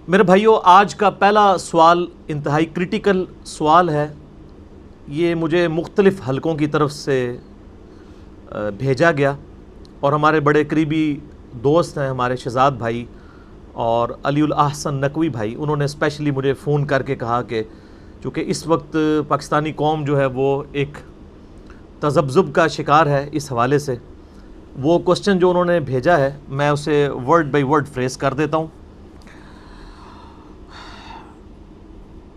میرے بھائیوں، آج کا پہلا سوال انتہائی کرٹیکل سوال ہے۔ یہ مجھے مختلف حلقوں کی طرف سے بھیجا گیا اور ہمارے بڑے قریبی دوست ہیں ہمارے شہزاد بھائی اور علی الاحسن نقوی بھائی، انہوں نے اسپیشلی مجھے فون کر کے کہا کہ چونکہ اس وقت پاکستانی قوم جو ہے وہ ایک تذبذب کا شکار ہے، اس حوالے سے وہ کوسچن جو انہوں نے بھیجا ہے میں اسے ورڈ بائی ورڈ فریز کر دیتا ہوں۔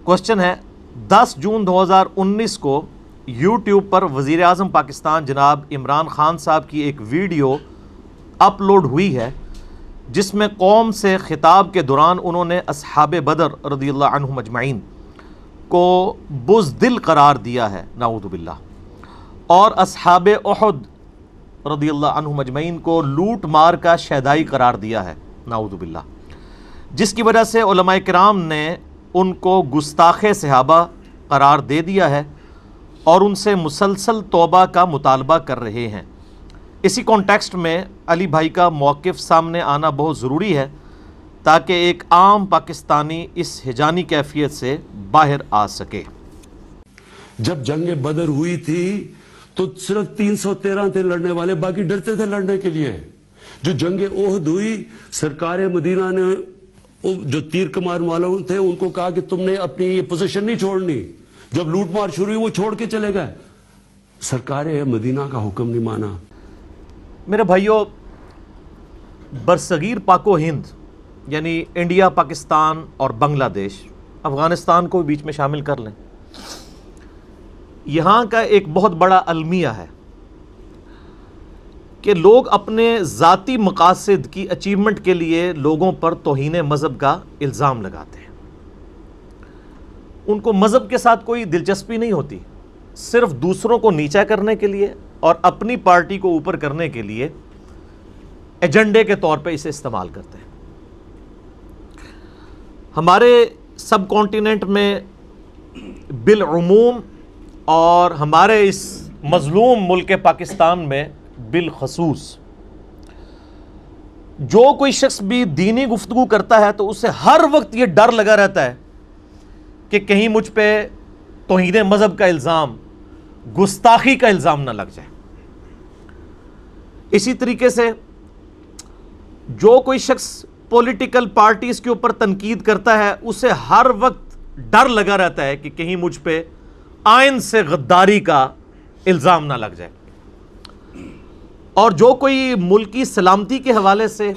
کوسچن ہے، 10 جون 2019 کو یوٹیوب پر وزیر اعظم پاکستان جناب عمران خان صاحب کی ایک ویڈیو اپلوڈ ہوئی ہے جس میں قوم سے خطاب کے دوران انہوں نے اصحاب بدر رضی اللہ عنہم اجمعین کو بزدل قرار دیا ہے، نعوذ باللہ، اور اصحاب احد رضی اللہ عنہم اجمعین کو لوٹ مار کا شیدائی قرار دیا ہے، نعوذ باللہ، جس کی وجہ سے علماء کرام نے ان کو گستاخ صحابہ قرار دے دیا ہے اور ان سے مسلسل توبہ کا مطالبہ کر رہے ہیں۔ اسی کانٹیکسٹ میں علی بھائی کا موقف سامنے آنا بہت ضروری ہے تاکہ ایک عام پاکستانی اس ہجانی کیفیت سے باہر آ سکے۔ جب جنگ بدر ہوئی تھی تو صرف 313 تھے لڑنے والے، باقی ڈرتے تھے لڑنے کے لیے۔ جو جنگ احد ہوئی، سرکار مدینہ نے جو تیر کمان والوں تھے ان کو کہا کہ تم نے اپنی یہ پوزیشن نہیں چھوڑنی۔ جب لوٹ مار شروع ہوئی وہ چھوڑ کے چلے گئے، سرکار مدینہ کا حکم نہیں مانا۔ میرے بھائیوں، برصغیر پاک و ہند یعنی انڈیا، پاکستان اور بنگلہ دیش، افغانستان کو بیچ میں شامل کر لیں، یہاں کا ایک بہت بڑا المیہ ہے کہ لوگ اپنے ذاتی مقاصد کی اچیومنٹ کے لیے لوگوں پر توہین مذہب کا الزام لگاتے ہیں۔ ان کو مذہب کے ساتھ کوئی دلچسپی نہیں ہوتی، صرف دوسروں کو نیچا کرنے کے لیے اور اپنی پارٹی کو اوپر کرنے کے لیے ایجنڈے کے طور پہ اسے استعمال کرتے ہیں۔ ہمارے سب کانٹیننٹ میں بالعموم اور ہمارے اس مظلوم ملک پاکستان میں بالخصوص جو کوئی شخص بھی دینی گفتگو کرتا ہے تو اسے ہر وقت یہ ڈر لگا رہتا ہے کہ کہیں مجھ پہ توہین مذہب کا الزام، گستاخی کا الزام نہ لگ جائے۔ اسی طریقے سے جو کوئی شخص پولیٹیکل پارٹیز کے اوپر تنقید کرتا ہے اسے ہر وقت ڈر لگا رہتا ہے کہ کہیں مجھ پہ آئین سے غداری کا الزام نہ لگ جائے۔ اور جو کوئی ملکی سلامتی کے حوالے سے،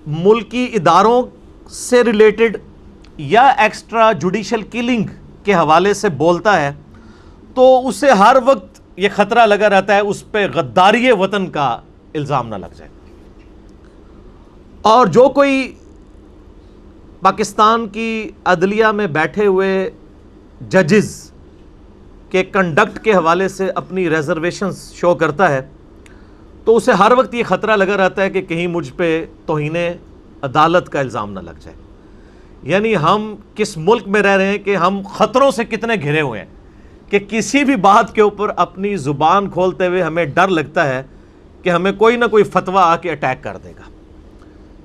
ملکی اداروں سے ریلیٹڈ یا ایکسٹرا جوڈیشل کلنگ کے حوالے سے بولتا ہے تو اسے ہر وقت یہ خطرہ لگا رہتا ہے اس پہ غداری وطن کا الزام نہ لگ جائے۔ اور جو کوئی پاکستان کی عدلیہ میں بیٹھے ہوئے ججز کے کنڈکٹ کے حوالے سے اپنی ریزرویشنز شو کرتا ہے تو اسے ہر وقت یہ خطرہ لگا رہتا ہے کہ کہیں مجھ پہ توہین عدالت کا الزام نہ لگ جائے۔ یعنی ہم کس ملک میں رہ رہے ہیں کہ ہم خطروں سے کتنے گھرے ہوئے ہیں کہ کسی بھی بات کے اوپر اپنی زبان کھولتے ہوئے ہمیں ڈر لگتا ہے کہ ہمیں کوئی نہ کوئی فتویٰ آ کے اٹیک کر دے گا،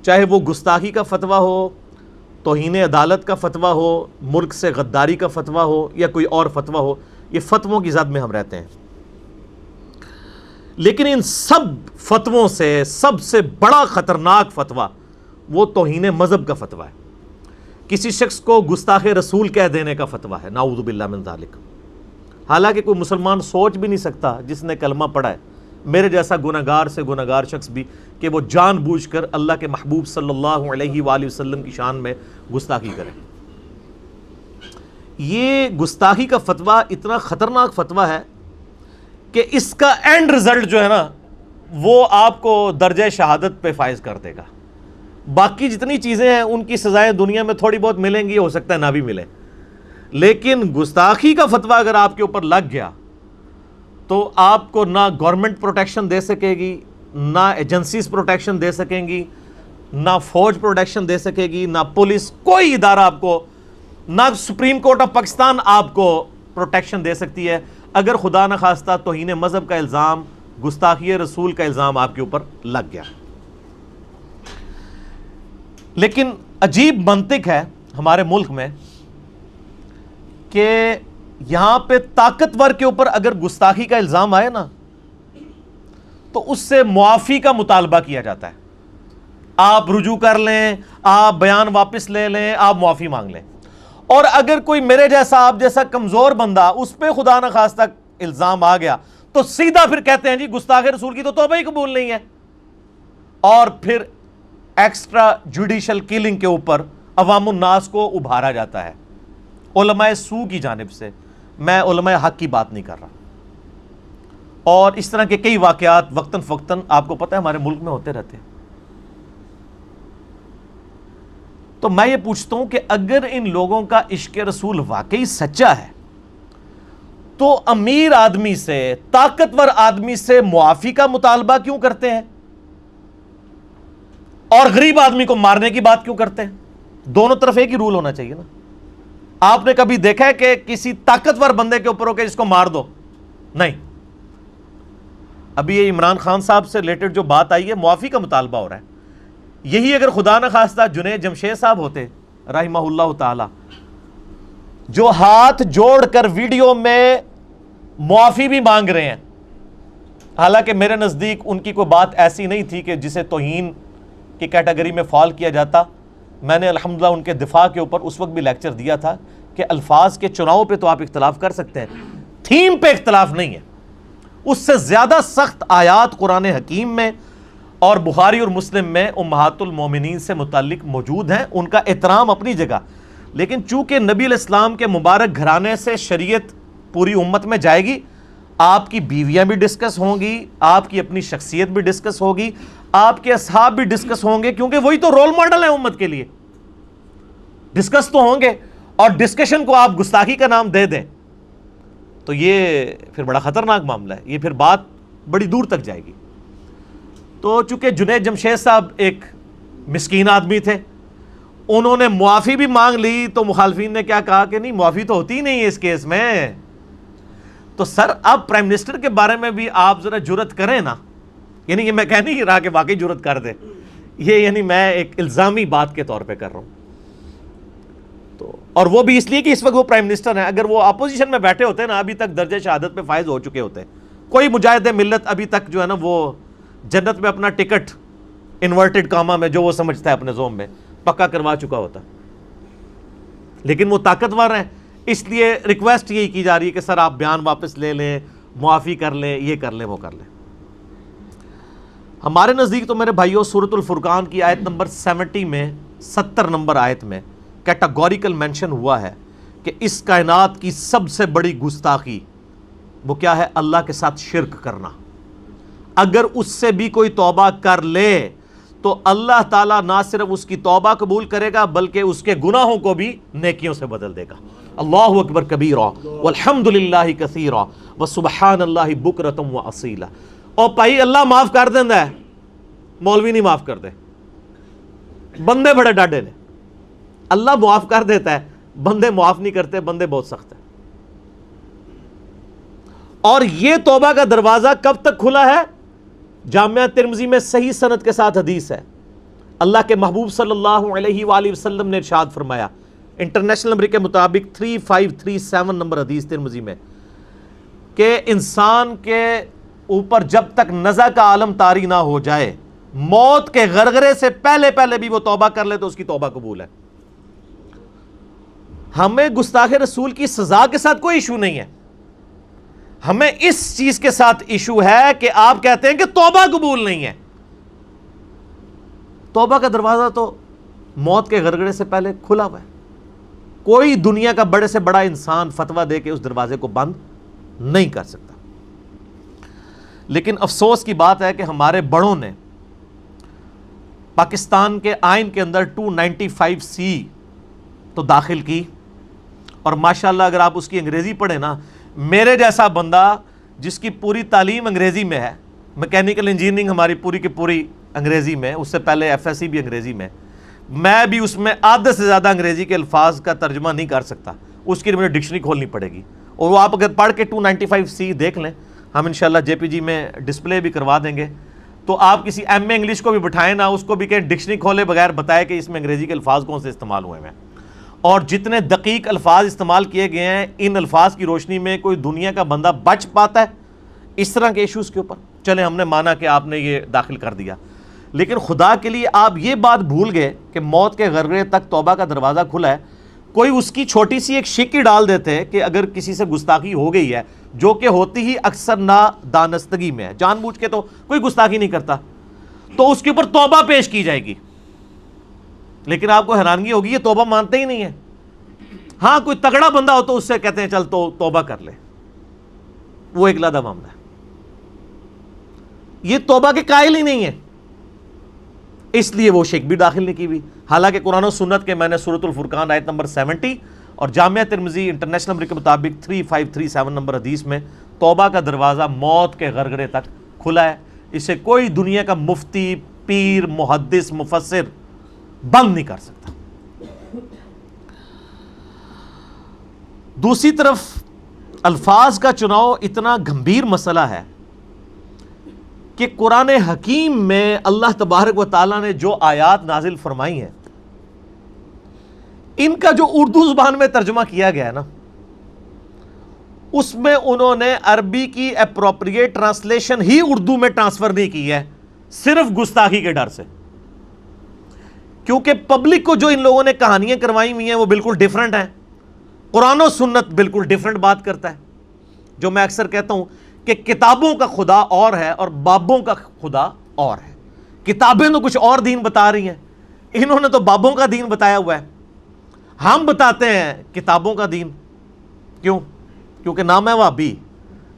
چاہے وہ گستاخی کا فتویٰ ہو، توہین عدالت کا فتویٰ ہو، ملک سے غداری کا فتویٰ ہو یا کوئی اور فتویٰ ہو۔ یہ فتووں کی زد میں ہم رہتے ہیں، لیکن ان سب فتووں سے سب سے بڑا خطرناک فتویٰ وہ توہین مذہب کا فتویٰ ہے، کسی شخص کو گستاخ رسول کہہ دینے کا فتویٰ ہے، نعوذ باللہ من ذالک۔ حالانکہ کوئی مسلمان سوچ بھی نہیں سکتا جس نے کلمہ پڑھا ہے، میرے جیسا گنہگار سے گنہگار شخص بھی، کہ وہ جان بوجھ کر اللہ کے محبوب صلی اللہ علیہ وآلہ وسلم کی شان میں گستاخی کرے۔ یہ گستاخی کا فتویٰ اتنا خطرناک فتویٰ ہے کہ اس کا اینڈ رزلٹ جو ہے نا وہ آپ کو درجہ شہادت پہ فائز کر دے گا۔ باقی جتنی چیزیں ہیں ان کی سزائیں دنیا میں تھوڑی بہت ملیں گی، ہو سکتا ہے نہ بھی ملے، لیکن گستاخی کا فتویٰ اگر آپ کے اوپر لگ گیا تو آپ کو نہ گورنمنٹ پروٹیکشن دے سکے گی، نہ ایجنسیز پروٹیکشن دے سکیں گی، نہ فوج پروٹیکشن دے سکے گی، نہ پولیس، کوئی ادارہ آپ کو، نہ سپریم کورٹ آف پاکستان آپ کو پروٹیکشن دے سکتی ہے اگر خدا نہ خواستہ توہین مذہب کا الزام، گستاخی رسول کا الزام آپ کے اوپر لگ گیا۔ لیکن عجیب منطق ہے ہمارے ملک میں کہ یہاں پہ طاقتور کے اوپر اگر گستاخی کا الزام آئے نا تو اس سے معافی کا مطالبہ کیا جاتا ہے. آپ رجوع کر لیں, آپ بیان واپس لے لیں, آپ معافی مانگ لیں. اور اگر کوئی میرے جیسا آپ جیسا کمزور بندہ اس پہ خدا نہ خواستہ الزام آ گیا تو سیدھا پھر کہتے ہیں جی گستاخ رسول کی تو توبہ ہی قبول نہیں ہے, اور پھر ایکسٹرا جوڈیشل کلنگ کے اوپر عوام الناس کو ابھارا جاتا ہے علماء سو کی جانب سے. میں علماء حق کی بات نہیں کر رہا. اور اس طرح کے کئی واقعات وقتاً فوقتاً آپ کو پتہ ہے ہمارے ملک میں ہوتے رہتے ہیں. تو میں یہ پوچھتا ہوں کہ اگر ان لوگوں کا عشق رسول واقعی سچا ہے تو امیر آدمی سے, طاقتور آدمی سے معافی کا مطالبہ کیوں کرتے ہیں اور غریب آدمی کو مارنے کی بات کیوں کرتے ہیں؟ دونوں طرف ایک ہی رول ہونا چاہیے نا. آپ نے کبھی دیکھا ہے کہ کسی طاقتور بندے کے اوپر ہو کہ اس کو مار دو؟ نہیں. ابھی یہ عمران خان صاحب سے ریلیٹڈ جو بات آئی ہے, معافی کا مطالبہ ہو رہا ہے. یہی اگر خدا نہ خواستہ جنید جمشید صاحب ہوتے رحمہ اللہ تعالی, جو ہاتھ جوڑ کر ویڈیو میں معافی بھی مانگ رہے ہیں, حالانکہ میرے نزدیک ان کی کوئی بات ایسی نہیں تھی کہ جسے توہین کی کیٹیگری میں فال کیا جاتا. میں نے الحمدللہ ان کے دفاع کے اوپر اس وقت بھی لیکچر دیا تھا کہ الفاظ کے چناؤ پہ تو آپ اختلاف کر سکتے ہیں, تھیم پہ اختلاف نہیں ہے. اس سے زیادہ سخت آیات قرآن حکیم میں اور بخاری اور مسلم میں امہات المومنین سے متعلق موجود ہیں, ان کا احترام اپنی جگہ. لیکن چونکہ نبی علیہ السلام کے مبارک گھرانے سے شریعت پوری امت میں جائے گی, آپ کی بیویاں بھی ڈسکس ہوں گی, آپ کی اپنی شخصیت بھی ڈسکس ہوگی, آپ کے اصحاب بھی ڈسکس ہوں گے, کیونکہ وہی تو رول ماڈل ہیں امت کے لیے. ڈسکس تو ہوں گے, اور ڈسکشن کو آپ گستاخی کا نام دے دیں تو یہ پھر بڑا خطرناک معاملہ ہے. یہ پھر بات بڑی دور تک جائے گی. تو چونکہ جنید جمشید صاحب ایک مسکین آدمی تھے, انہوں نے معافی بھی مانگ لی, تو مخالفین نے کیا کہا کہ نہیں معافی تو ہوتی ہی نہیں ہے اس کیس میں. تو سر اب پرائم منسٹر کے بارے میں بھی آپ ذرا جرت کریں نا. یعنی یہ میں کہہ نہیں رہا کہ واقعی جرت کر دے, یہ یعنی میں ایک الزامی بات کے طور پہ کر رہا ہوں. تو اور وہ بھی اس لیے کہ اس وقت وہ پرائم منسٹر ہیں. اگر وہ اپوزیشن میں بیٹھے ہوتے نا, ابھی تک درجہ شہادت پہ فائز ہو چکے ہوتے. کوئی مجاہد ملت ابھی تک جو ہے نا وہ جنت میں اپنا ٹکٹ انورٹڈ کاما میں جو وہ سمجھتا ہے اپنے زوم میں پکا کروا چکا ہوتا. لیکن وہ طاقتور ہیں, اس لیے ریکویسٹ یہی کی جا رہی ہے کہ سر آپ بیان واپس لے لیں, معافی کر لیں, یہ کر لیں, وہ کر لیں. ہمارے نزدیک تو میرے بھائیوں سورۃ الفرقان کی آیت نمبر 70 میں 70 نمبر آیت میں کیٹاگوریکل مینشن ہوا ہے کہ اس کائنات کی سب سے بڑی گستاخی وہ کیا ہے؟ اللہ کے ساتھ شرک کرنا. اگر اس سے بھی کوئی توبہ کر لے تو اللہ تعالیٰ نہ صرف اس کی توبہ قبول کرے گا بلکہ اس کے گناہوں کو بھی نیکیوں سے بدل دے گا. اللہ اکبر کبیرا والحمد للہ کثیرا وسبحان اللہ بکرۃ واصیلا. اور بھائی اللہ معاف کر دیندا ہے, مولوی نہیں معاف کرتے. بندے بڑے ڈاڈے نے, اللہ معاف کر دیتا ہے, بندے معاف نہیں کرتے, بندے بہت سخت ہیں. اور یہ توبہ کا دروازہ کب تک کھلا ہے؟ جامعہ ترمذی میں صحیح سند کے ساتھ حدیث ہے. اللہ کے محبوب صلی اللہ علیہ وآلہ وسلم نے ارشاد فرمایا, انٹرنیشنل نمبر کے مطابق 3537 نمبر حدیث ترمذی میں, کہ انسان کے اوپر جب تک نزع کا عالم طاری نہ ہو جائے, موت کے غرغرے سے پہلے بھی وہ توبہ کر لے تو اس کی توبہ قبول ہے. ہمیں گستاخ رسول کی سزا کے ساتھ کوئی ایشو نہیں ہے, ہمیں اس چیز کے ساتھ ایشو ہے کہ آپ کہتے ہیں کہ توبہ قبول نہیں ہے. توبہ کا دروازہ تو موت کے غرغرے سے پہلے کھلا ہوا ہے. کوئی دنیا کا بڑے سے بڑا انسان فتویٰ دے کے اس دروازے کو بند نہیں کر سکتا. لیکن افسوس کی بات ہے کہ ہمارے بڑوں نے پاکستان کے آئین کے اندر 295C تو داخل کی, اور ماشاءاللہ اگر آپ اس کی انگریزی پڑھیں نا, میرے جیسا بندہ جس کی پوری تعلیم انگریزی میں ہے, میکینیکل انجینئرنگ ہماری پوری کی پوری انگریزی میں, اس سے پہلے FSC بھی انگریزی میں, میں بھی اس میں آدھے سے زیادہ انگریزی کے الفاظ کا ترجمہ نہیں کر سکتا. اس کے لیے مجھے ڈکشنری کھولنی پڑے گی, اور وہ آپ اگر پڑھ کے 295C دیکھ لیں, ہم انشاءاللہ JPG میں ڈسپلے بھی کروا دیں گے. تو آپ کسی ایم اے انگلش کو بھی بٹھائیں نا، اس کو بھی کہیں ڈکشنری کھولے بغیر بتائے کہ اس میں انگریزی کے الفاظ کون سے استعمال ہوئے ہیں، اور جتنے دقیق الفاظ استعمال کیے گئے ہیں، ان الفاظ کی روشنی میں کوئی دنیا کا بندہ بچ پاتا ہے اس طرح کے ایشوز کے اوپر؟ چلیں ہم نے مانا کہ آپ نے یہ داخل کر دیا، لیکن خدا کے لیے آپ یہ بات بھول گئے کہ موت کے غرغرے تک توبہ کا دروازہ کھلا ہے. کوئی اس کی چھوٹی سی ایک شک ہی ڈال دیتے کہ اگر کسی سے گستاخی ہو گئی ہے، جو کہ ہوتی ہی اکثر نادانستگی میں ہے، جان بوجھ کے تو کوئی گستاخی نہیں کرتا، تو اس کے اوپر توبہ پیش کی جائے گی. لیکن آپ کو حیرانگی ہوگی، یہ توبہ مانتے ہی نہیں ہے. ہاں کوئی تگڑا بندہ ہو تو اس سے کہتے ہیں چل تو توبہ کر لے، وہ ایک علیحدہ معاملہ ہے. یہ توبہ کے قائل ہی نہیں ہے، اس لیے وہ شک بھی داخل نہیں کی ہوئی. حالانکہ قرآن و سنت کے میں نے سورۃ الفرقان آیت نمبر 70 اور جامعہ ترمذی انٹرنیشنل نمبر کے مطابق 3537 نمبر حدیث میں توبہ کا دروازہ موت کے غرغرے تک کھلا ہے. اسے کوئی دنیا کا مفتی، پیر، محدث، مفسر بند نہیں کر سکتا. دوسری طرف الفاظ کا چناؤ اتنا گمبھیر مسئلہ ہے کہ قرآن حکیم میں اللہ تبارک و تعالیٰ نے جو آیات نازل فرمائی ہیں، ان کا جو اردو زبان میں ترجمہ کیا گیا ہے نا، اس میں انہوں نے عربی کی اپروپریٹ ٹرانسلیشن ہی اردو میں ٹرانسفر نہیں کی ہے، صرف گستاخی کے ڈر سے. کیونکہ پبلک کو جو ان لوگوں نے کہانیاں کروائی ہوئی ہیں وہ بالکل ڈیفرنٹ ہیں. قرآن و سنت بالکل ڈیفرنٹ بات کرتا ہے. جو میں اکثر کہتا ہوں کہ کتابوں کا خدا اور ہے اور بابوں کا خدا اور ہے. کتابیں تو کچھ اور دین بتا رہی ہیں، انہوں نے تو بابوں کا دین بتایا ہوا ہے. ہم بتاتے ہیں کتابوں کا دین. کیوں؟ کیونکہ نہ میں وہابی،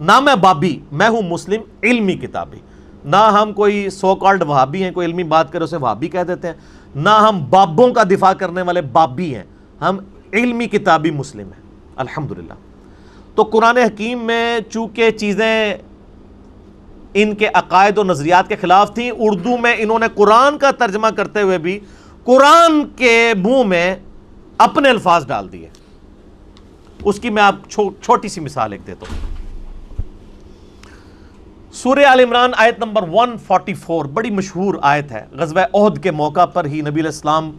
نہ میں بابی، میں ہوں مسلم علمی کتابی. نہ ہم کوئی سو کالڈ وہابی ہیں، کوئی علمی بات کرے اسے وہابی کہہ دیتے ہیں، نہ ہم بابوں کا دفاع کرنے والے بابی ہیں، ہم علمی کتابی مسلم ہیں الحمدللہ. تو قرآن حکیم میں چونکہ چیزیں ان کے عقائد و نظریات کے خلاف تھیں، اردو میں انہوں نے قرآن کا ترجمہ کرتے ہوئے بھی قرآن کے منہ میں اپنے الفاظ ڈال دیے. اس کی میں آپ چھوٹی سی مثال ایک دیتا ہوں. سورہ آل عمران آیت نمبر 144 بڑی مشہور آیت ہے. غزوہ احد کے موقع پر ہی نبی علیہ السلام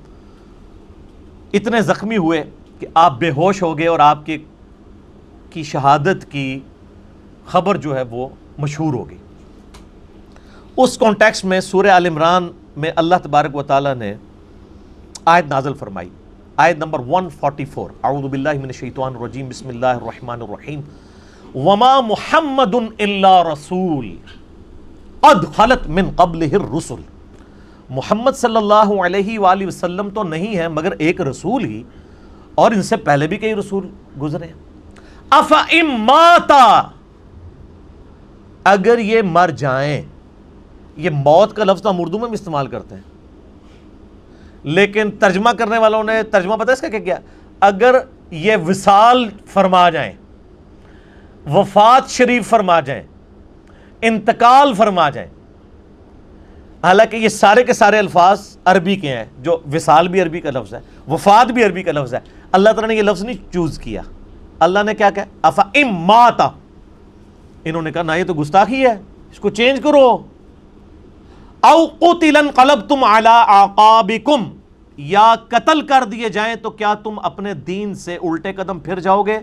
اتنے زخمی ہوئے کہ آپ بے ہوش ہو گئے اور آپ کی شہادت کی خبر جو ہے وہ مشہور ہو گئی. اس کانٹیکسٹ میں سورہ آل عمران میں اللہ تبارک و تعالیٰ نے آیت نازل فرمائی. آیت نمبر 144 اعوذ باللہ من الشیطان الرجیم بسم اللہ الرحمن الرحیم وما محمد الا رسول قد خلت من قبلہ الرسل. محمد صلی اللہ علیہ وآلہ وسلم تو نہیں ہے مگر ایک رسول ہی، اور ان سے پہلے بھی کئی رسول گزرے ہیں. افَإِن مَاتَ، اگر یہ مر جائیں. یہ موت کا لفظ ہم اردو میں بھی استعمال کرتے ہیں، لیکن ترجمہ کرنے والوں نے ترجمہ پتہ ہے اس کا کیا کیا؟ اگر یہ وصال فرما جائیں، وفات شریف فرما جائیں، انتقال فرما جائیں. حالانکہ یہ سارے کے سارے الفاظ عربی کے ہیں، جو وصال بھی عربی کا لفظ ہے، وفات بھی عربی کا لفظ ہے. اللہ تعالیٰ نے یہ لفظ نہیں چوز کیا. اللہ نے کیا کہا؟ افَإِن مَاتَ. انہوں نے کہا نا یہ تو گستاخی ہے، اس کو چینج کرو. او قتل انقلبتم علی اعقابکم، یا قتل کر دیے جائیں تو کیا تم اپنے دین سے الٹے قدم پھر جاؤ گے؟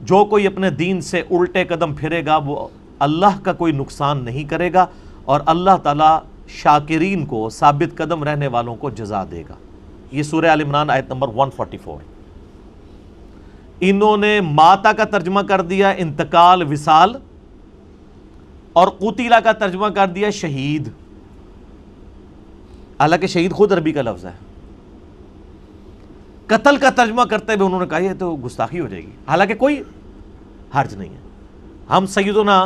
جو کوئی اپنے دین سے الٹے قدم پھرے گا وہ اللہ کا کوئی نقصان نہیں کرے گا، اور اللہ تعالیٰ شاکرین کو، ثابت قدم رہنے والوں کو جزا دے گا. یہ سورہ آل عمران آیت نمبر 144. انہوں نے ماتا کا ترجمہ کر دیا انتقال، وصال، اور قتیلہ کا ترجمہ کر دیا شہید. حالانکہ شہید خود عربی کا لفظ ہے. قتل کا ترجمہ کرتے ہوئے انہوں نے کہا یہ تو گستاخی ہو جائے گی، حالانکہ کوئی حرج نہیں ہے. ہم سیدنا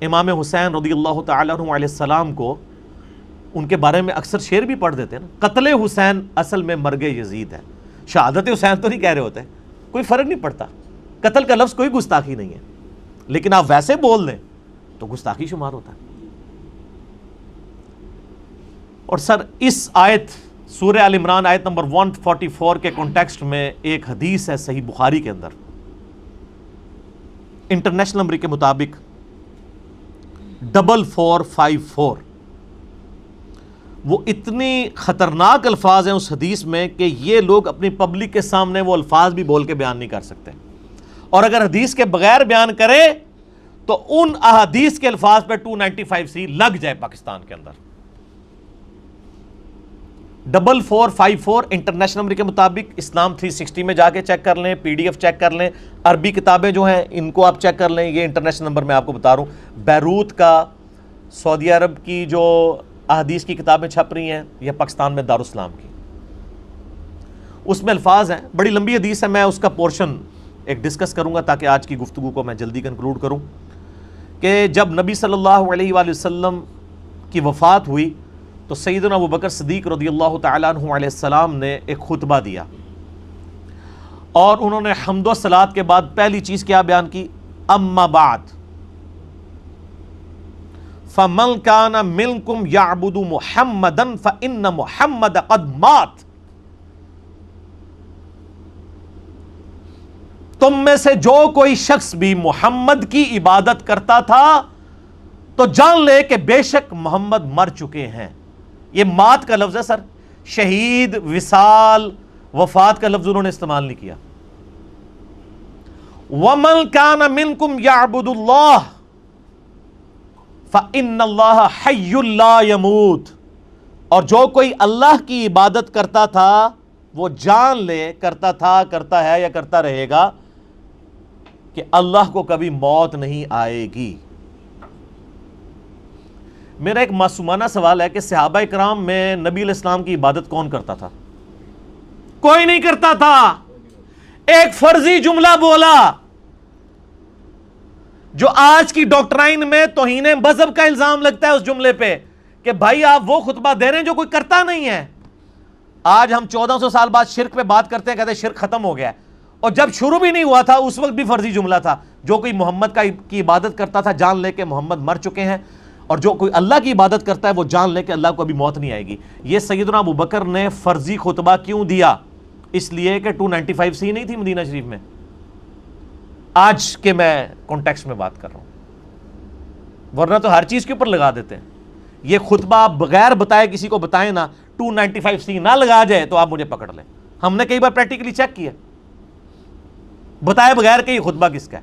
امام حسین رضی اللہ تعالیٰ عنہ علیہ السلام کو ان کے بارے میں اکثر شعر بھی پڑھ دیتے ہیں نا، قتل حسین اصل میں مرگ یزید ہے. شہادت حسین تو نہیں کہہ رہے ہوتے، کوئی فرق نہیں پڑتا. قتل کا لفظ کوئی گستاخی نہیں ہے، لیکن آپ ویسے بول دیں تو گستاخی شمار ہوتا ہے. اور سر اس آیت سورہ آل عمران آیت نمبر 144 کے کانٹیکسٹ میں ایک حدیث ہے صحیح بخاری کے اندر، انٹرنیشنل نمبر کے مطابق 4454. وہ اتنی خطرناک الفاظ ہیں اس حدیث میں کہ یہ لوگ اپنی پبلک کے سامنے وہ الفاظ بھی بول کے بیان نہیں کر سکتے، اور اگر حدیث کے بغیر بیان کرے تو ان احادیث کے الفاظ پہ 295C لگ جائے پاکستان کے اندر. 4454 انٹرنیشنل نمبر کے مطابق اسلام 360 میں جا کے چیک کر لیں، PDF چیک کر لیں، عربی کتابیں جو ہیں ان کو آپ چیک کر لیں. یہ انٹرنیشنل نمبر میں آپ کو بتا رہا ہوں. بیروت کا سعودی عرب کی جو احادیث کی کتابیں چھپ رہی ہیں یا پاکستان میں دارالاسلام کی، اس میں الفاظ ہیں. بڑی لمبی حدیث ہے، میں اس کا پورشن ایک ڈسکس کروں گا تاکہ آج کی گفتگو کو میں جلدی کنکلوڈ کروں. کہ جب نبی صلی اللہ علیہ وآلہ وسلم کی وفات ہوئی تو سیدنا ابوبکر صدیق رضی اللہ تعالیٰ عنہ علیہ السلام نے ایک خطبہ دیا، اور انہوں نے حمد و صلات کے بعد پہلی چیز کیا بیان کی؟ اما بعد فَمَنْ كَانَ مِنْكُمْ يَعْبُدُ مُحَمَّدًا فَإِنَّ مُحَمَّدَ قَدْ مَاتَ. تم میں سے جو کوئی شخص بھی محمد کی عبادت کرتا تھا تو جان لے کہ بے شک محمد مر چکے ہیں. یہ مات کا لفظ ہے سر، شہید، وصال، وفات کا لفظ انہوں نے استعمال نہیں کیا. وَمَنْ كَانَ مِنْكُمْ يَعْبُدُ اللَّهَ فَإِنَّ اللَّهَ حَيٌّ لَا يَمُوتُ. اور جو کوئی اللہ کی عبادت کرتا تھا وہ جان لے، کرتا تھا، کرتا ہے یا کرتا رہے گا کہ اللہ کو کبھی موت نہیں آئے گی. میرا ایک معصومانہ سوال ہے کہ صحابہ کرام میں نبی علیہ السلام کی عبادت کون کرتا تھا؟ کوئی نہیں کرتا تھا. ایک فرضی جملہ بولا جو آج کی ڈاکٹرائن میں توہین مذہب کا الزام لگتا ہے اس جملے پہ کہ بھائی آپ وہ خطبہ دے رہے ہیں جو کوئی کرتا نہیں ہے. آج ہم 1400 سال بعد شرک پہ بات کرتے ہیں، کہتے ہیں شرک ختم ہو گیا ہے، اور جب شروع بھی نہیں ہوا تھا اس وقت بھی فرضی جملہ تھا. جو کوئی محمد کی عبادت کرتا تھا جان لے کہ محمد مر چکے ہیں، اور جو کوئی اللہ کی عبادت کرتا ہے وہ جان لے کہ اللہ کو ابھی موت نہیں آئے گی. یہ سیدنا ابوبکر نے فرضی خطبہ کیوں دیا؟ اس لیے کہ 295C نہیں تھی مدینہ شریف میں. آج کے میں کانٹیکسٹ میں بات کر رہا ہوں، ورنہ تو ہر چیز کے اوپر لگا دیتے ہیں. یہ خطبہ آپ بغیر بتائے کسی کو بتائیں نا، 295C نہ لگا جائے تو آپ مجھے پکڑ لیں. ہم نے کئی بار پریکٹیکلی چیک کیا بتائے بغیر کہ یہ خطبہ کس کا ہے.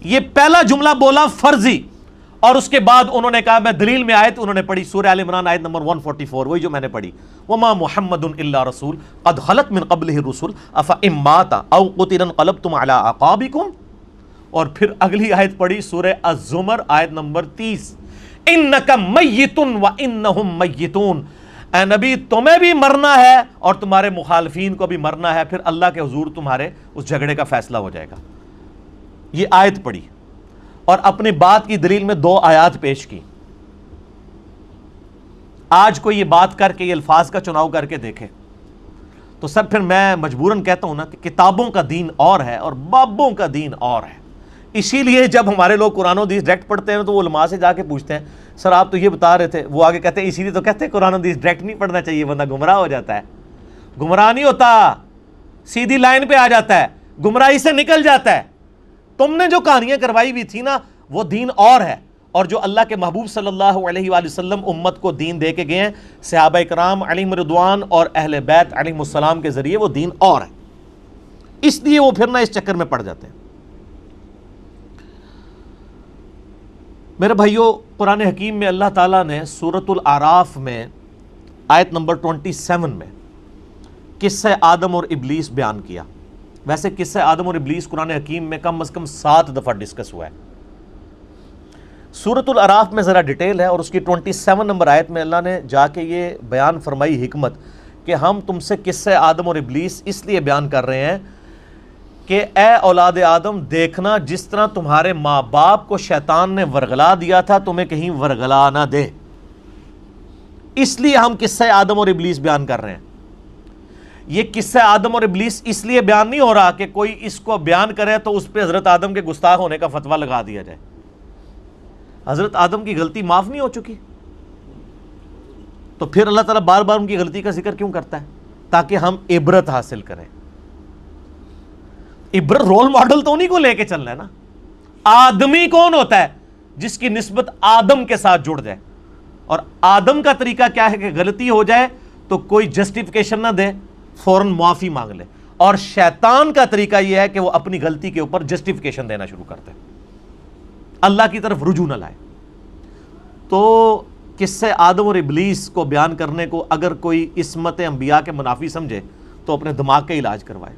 یہ پہلا جملہ بولا فرضی، اور اس کے بعد انہوں نے کہا، میں دلیل میں آیت انہوں نے پڑھی سورہ آل عمران آیت نمبر 144، وہی جو میں نے پڑھی، وما محمد الا رسول قد خلت من قبلہ الرسل افإن مات او قتل انقلبتم علی اعقابکم. اور پھر اگلی آیت پڑھی سورہ الزمر آیت نمبر 30، انک میت وانہم میتون. اے نبی تمہیں بھی مرنا ہے اور تمہارے مخالفین کو بھی مرنا ہے، پھر اللہ کے حضور تمہارے اس جھگڑے کا فیصلہ ہو جائے گا. یہ آیت پڑھی اور اپنی بات کی دلیل میں 2 آیات پیش کی. آج کوئی یہ بات کر کے یہ الفاظ کا چناؤ کر کے دیکھے تو سر پھر میں مجبوراً کہتا ہوں نا کہ کتابوں کا دین اور ہے اور بابوں کا دین اور ہے. اسی لیے جب ہمارے لوگ قرآن و حدیث ڈائریکٹ پڑھتے ہیں تو وہ علماء سے جا کے پوچھتے ہیں، سر آپ تو یہ بتا رہے تھے، وہ آگے کہتے ہیں اسی لیے تو کہتے ہیں قرآن و حدیث ڈائریکٹ نہیں پڑھنا چاہیے، بندہ گمراہ ہو جاتا ہے. گمراہ نہیں ہوتا، سیدھی لائن پہ آ جاتا ہے، گمراہی سے نکل جاتا ہے. تم نے جو کہانیاں کروائی ہوئی تھی نا وہ دین اور ہے، اور جو اللہ کے محبوب صلی اللہ علیہ وآلہ وسلم امت کو دین دے کے گئے ہیں صحابہ کرام علیہم رضوان اور اہل بیت علیہم السلام کے ذریعے، وہ دین اور ہے. اس لیے وہ پھر نہ اس چکر میں پڑ جاتے ہیں. میرے بھائیو، قرآن حکیم میں اللہ تعالیٰ نے سورۃ الاعراف میں آیت نمبر 27 میں قصہ آدم اور ابلیس بیان کیا. ویسے قصہ آدم اور ابلیس قرآن حکیم میں کم از کم 7 دفعہ ڈسکس ہوا ہے. سورۃ الاعراف میں ذرا ڈیٹیل ہے، اور اس کی 27 نمبر آیت میں اللہ نے جا کے یہ بیان فرمائی حکمت کہ ہم تم سے قصہ آدم اور ابلیس اس لیے بیان کر رہے ہیں کہ اے اولاد آدم، دیکھنا جس طرح تمہارے ماں باپ کو شیطان نے ورغلا دیا تھا تمہیں کہیں ورغلا نہ دے. اس لیے ہم قصہ آدم اور ابلیس بیان کر رہے ہیں. یہ قصہ آدم اور ابلیس اس لیے بیان نہیں ہو رہا کہ کوئی اس کو بیان کرے تو اس پہ حضرت آدم کے گستاخ ہونے کا فتویٰ لگا دیا جائے. حضرت آدم کی غلطی معاف نہیں ہو چکی؟ تو پھر اللہ تعالیٰ بار بار ان کی غلطی کا ذکر کیوں کرتا ہے؟ تاکہ ہم عبرت حاصل کریں. عبرت رول ماڈل تو انہیں کو لے کے چلنا ہے نا. آدمی کون ہوتا ہے؟ جس کی نسبت آدم کے ساتھ جڑ جائے. اور آدم کا طریقہ کیا ہے کہ غلطی ہو جائے تو کوئی جسٹیفیکیشن نہ دے, فوراً معافی مانگ لے. اور شیطان کا طریقہ یہ ہے کہ وہ اپنی غلطی کے اوپر جسٹیفیکیشن دینا شروع کرتے ہیں, اللہ کی طرف رجوع نہ لائے. تو قصے آدم اور ابلیس کو بیان کرنے کو اگر کوئی عصمت انبیاء کے منافی سمجھے تو اپنے دماغ کا علاج کروائے.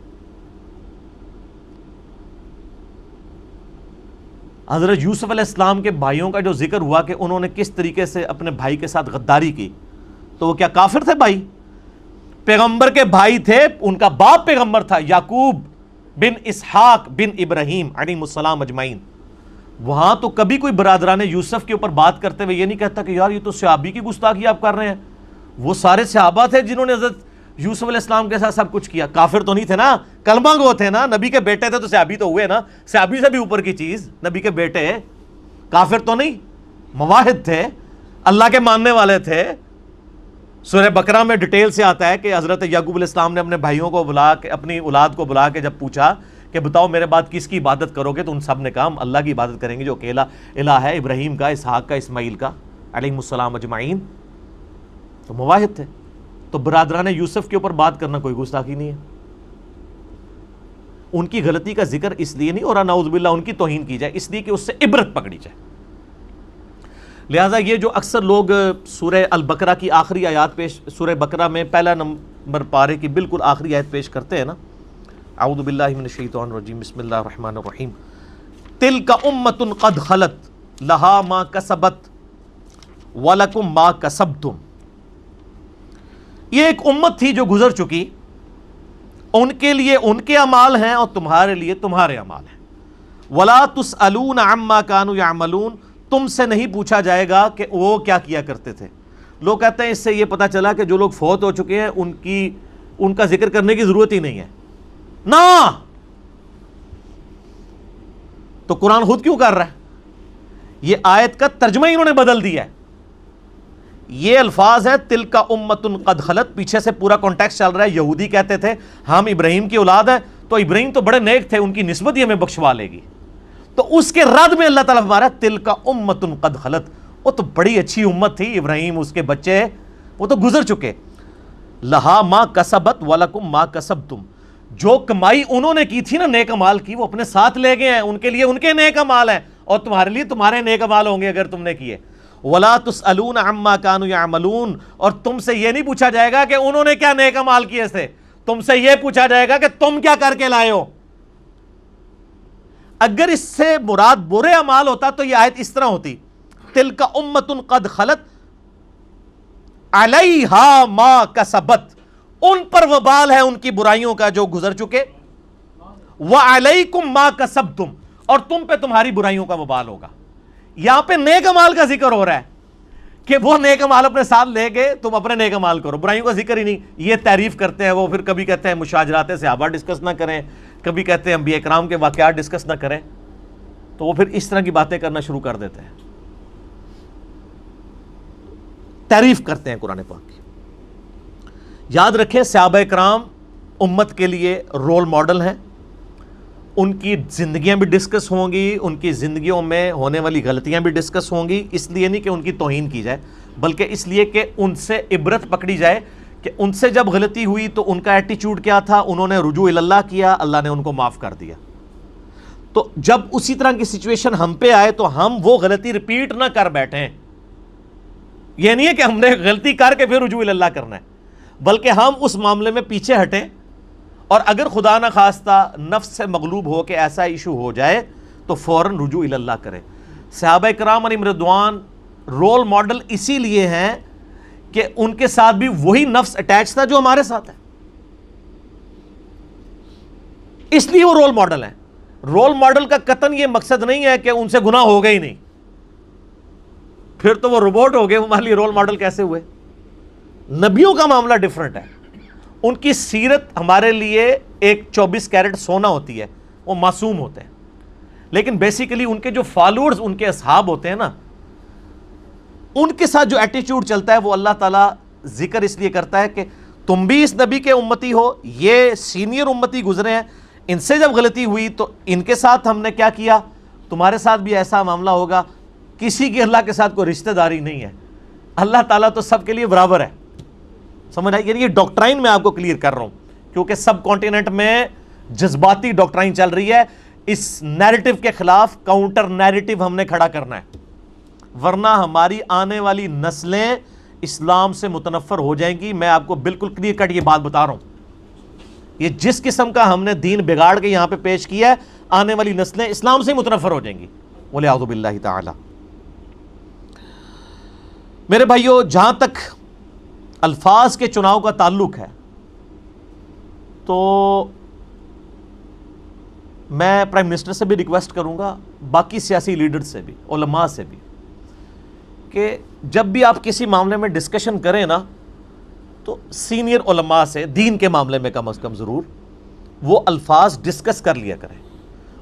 حضرت یوسف علیہ السلام کے بھائیوں کا جو ذکر ہوا کہ انہوں نے کس طریقے سے اپنے بھائی کے ساتھ غداری کی, تو وہ کیا کافر تھے بھائی؟ پیغمبر کے بھائی تھے, ان کا باپ پیغمبر تھا, یعقوب بن اسحاق بن ابراہیم علیہ السلام اجمعین. وہاں تو کبھی کوئی برادران یوسف کے اوپر بات کرتے ہوئے یہ نہیں کہتا کہ یار یہ تو صحابی کی گستاخی آپ کر رہے ہیں. وہ سارے صحابہ تھے جنہوں نے حضرت یوسف علیہ السلام کے ساتھ سب کچھ کیا. کافر تو نہیں تھے نا, کلمہ گو تھے نا, نبی کے بیٹے تھے تو صحابی تو ہوئے نا. صحابی سے بھی اوپر کی چیز نبی کے بیٹے, کافر تو نہیں, مواحد تھے, اللہ کے ماننے والے تھے. سورہ بقرہ میں ڈیٹیل سے آتا ہے کہ حضرت یعقوب علیہ السلام نے اپنے بھائیوں کو بلا کے, اپنی اولاد کو بلا کے جب پوچھا کہ بتاؤ میرے بعد کس کی عبادت کرو گے, تو ان سب نے کہا ہم اللہ کی عبادت کریں گے جو اکیلا الہ ہے, ابراہیم کا, اسحاق کا, اسماعیل کا علیہ السلام اجمعین. تو مواحد تھے. تو برادران یوسف کے اوپر بات کرنا کوئی گستاخی نہیں ہے. ان کی غلطی کا ذکر اس لیے نہیں ہو رہا نعوذ باللہ ان کی توہین کی جائے, اس لیے کہ اس سے عبرت پکڑی جائے. لہٰذا یہ جو اکثر لوگ سورہ البقرہ کی آخری آیات پیش, سورہ بقرہ میں پہلا نمبر پارے کی بالکل آخری آیت پیش کرتے ہیں نا, اعوذ باللہ من الشیطان الرجیم بسم اللہ الرحمن الرحیم, تلک امۃ قد خلت لہا ما کسبت ولکم ما کسبتم. یہ ایک امت تھی جو گزر چکی, ان کے لیے ان کے اعمال ہیں اور تمہارے لیے تمہارے اعمال ہیں. ولا تسألون عما كانوا يعملون, تم سے نہیں پوچھا جائے گا کہ وہ کیا کیا کرتے تھے. لوگ کہتے ہیں اس سے یہ پتہ چلا کہ جو لوگ فوت ہو چکے ہیں ان کا ذکر کرنے کی ضرورت ہی نہیں ہے. نا, تو قرآن خود کیوں کر رہا ہے؟ یہ آیت کا ترجمہ ہی انہوں نے بدل دیا ہے. یہ الفاظ ہے تلک امۃ قد خلت, پیچھے سے پورا کانٹیکسٹ چل رہا ہے. یہودی کہتے تھے ہم ابراہیم کی اولاد ہیں, تو ابراہیم تو بڑے نیک تھے, ان کی نسبت ہی ہمیں بخشوا لے گی. تو اس کے رد میں اللہ تعالیٰ فرما رہا ہے تلک امۃ قد خلت, وہ تو بڑی اچھی امت تھی, ابراہیم اس کے بچے وہ تو گزر چکے. لہا ما کسبت ولکم ما کسبتم, جو کمائی انہوں نے کی تھی نا نیک امال کی, وہ اپنے ساتھ لے گئے ہیں, ان کے لیے ان کے نیک امال ہیں, اور تمہارے لیے تمہارے نیک امال ہوں گے اگر تم نے کیے. ولا تسألون عما كانوا يعملون, اور تم سے یہ نہیں پوچھا جائے گا کہ انہوں نے کیا نیک امال کیے تھے, تم سے یہ پوچھا جائے گا کہ تم کیا کر کے لائے ہو. اگر اس سے مراد برے اعمال ہوتا تو یہ آیت اس طرح ہوتی, تلک امۃ قد خلت علیہا ما کسبت, ان پر وبال ہے ان کی برائیوں کا جو گزر چکے. وعلیکم ما کسبتم, اور تم پہ تمہاری برائیوں کا وبال ہوگا. یہاں پہ نیک امال کا ذکر ہو رہا ہے کہ وہ نیک امال اپنے ساتھ لے گئے, تم اپنے نیک امال کرو, برائیوں کا ذکر ہی نہیں. یہ تعریف کرتے ہیں وہ, پھر کبھی کہتے ہیں مشاجرات صحابہ ڈسکس نہ کریں, کبھی کہتے ہیں انبیاء کرام کے واقعات ڈسکس نہ کریں, تو وہ پھر اس طرح کی باتیں کرنا شروع کر دیتے ہیں, تعریف کرتے ہیں قرآن پاک کی. یاد رکھیں صحابہ کرام امت کے لیے رول ماڈل ہیں, ان کی زندگیاں بھی ڈسکس ہوں گی, ان کی زندگیوں میں ہونے والی غلطیاں بھی ڈسکس ہوں گی. اس لیے نہیں کہ ان کی توہین کی جائے, بلکہ اس لیے کہ ان سے عبرت پکڑی جائے کہ ان سے جب غلطی ہوئی تو ان کا ایٹیچیوڈ کیا تھا, انہوں نے رجوع اللہ کیا, اللہ نے ان کو معاف کر دیا. تو جب اسی طرح کی سچویشن ہم پہ آئے تو ہم وہ غلطی ریپیٹ نہ کر بیٹھیں. یہ نہیں ہے کہ ہم نے غلطی کر کے پھر رجوع اللہ کرنا ہے, بلکہ ہم اس معاملے میں پیچھے ہٹیں, اور اگر خدا نہ خواستہ نفس سے مغلوب ہو کے ایسا ایشو ہو جائے تو فوراً رجوع اللہ کریں. صحابہ کرام علیہم رضوان رول ماڈل اسی لیے ہیں کہ ان کے ساتھ بھی وہی نفس اٹیچ تھا جو ہمارے ساتھ ہے, اس لیے وہ رول ماڈل ہیں. رول ماڈل کا قطعاً یہ مقصد نہیں ہے کہ ان سے گناہ ہو گئے ہی نہیں, پھر تو وہ روبوٹ ہو گئے, وہ ہمارے لیے رول ماڈل کیسے ہوئے. نبیوں کا معاملہ ڈیفرنٹ ہے, ان کی سیرت ہمارے لیے ایک 24 کیرٹ سونا ہوتی ہے, وہ معصوم ہوتے ہیں. لیکن بیسیکلی ان کے جو فالوورز, ان کے اصحاب ہوتے ہیں نا, ان کے ساتھ جو ایٹیچیوڈ چلتا ہے وہ اللہ تعالیٰ ذکر اس لیے کرتا ہے کہ تم بھی اس نبی کے امتی ہو, یہ سینئر امتی گزرے ہیں, ان سے جب غلطی ہوئی تو ان کے ساتھ ہم نے کیا کیا, تمہارے ساتھ بھی ایسا معاملہ ہوگا, کسی کی اللہ کے ساتھ کوئی رشتہ داری نہیں ہے، اللہ تعالیٰ تو سب کے لیے برابر ہے. سمجھ آئی؟ یعنی یہ ڈاکٹرائن میں آپ کو کلیئر کر رہا ہوں، کیونکہ سب کانٹیننٹ میں جذباتی ڈاکٹرائن چل رہی ہے. اس نیریٹو کے خلاف کاؤنٹر نیریٹو ہم نے کھڑا کرنا ہے، ورنہ ہماری آنے والی نسلیں اسلام سے متنفر ہو جائیں گی. میں آپ کو بالکل کلیئر کٹ یہ بات بتا رہا ہوں. یہ جس قسم کا ہم نے دین بگاڑ کے یہاں پہ پیش کیا ہے، آنے والی نسلیں اسلام سے متنفر ہو جائیں گی. وَلِعَوْذُ بِاللَّهِ تعالی. میرے بھائیو، جہاں تک الفاظ کے چناؤ کا تعلق ہے تو میں پرائم منسٹر سے بھی ریکویسٹ کروں گا، باقی سیاسی لیڈر سے بھی، علماء سے بھی، کہ جب بھی آپ کسی معاملے میں ڈسکشن کریں نا تو سینئر علماء سے دین کے معاملے میں کم از کم ضرور وہ الفاظ ڈسکس کر لیا کریں.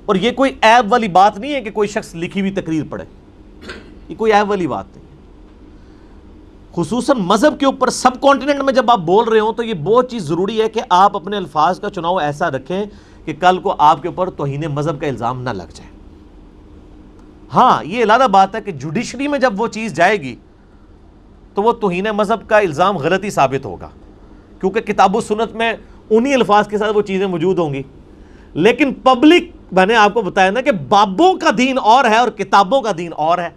اور یہ کوئی عیب والی بات نہیں ہے کہ کوئی شخص لکھی ہوئی تقریر پڑھے، یہ کوئی عیب والی بات نہیں ہے. خصوصاً مذہب کے اوپر سب کانٹیننٹ میں جب آپ بول رہے ہوں تو یہ بہت چیز ضروری ہے کہ آپ اپنے الفاظ کا چناؤ ایسا رکھیں کہ کل کو آپ کے اوپر توہین مذہب کا الزام نہ لگ جائے. ہاں یہ علیحدہ بات ہے کہ جوڈیشری میں جب وہ چیز جائے گی تو وہ توہین مذہب کا الزام غلطی ثابت ہوگا، کیونکہ کتاب و سنت میں انہی الفاظ کے ساتھ وہ چیزیں موجود ہوں گی. لیکن پبلک، میں نے آپ کو بتایا نا کہ بابوں کا دین اور ہے اور کتابوں کا دین اور ہے.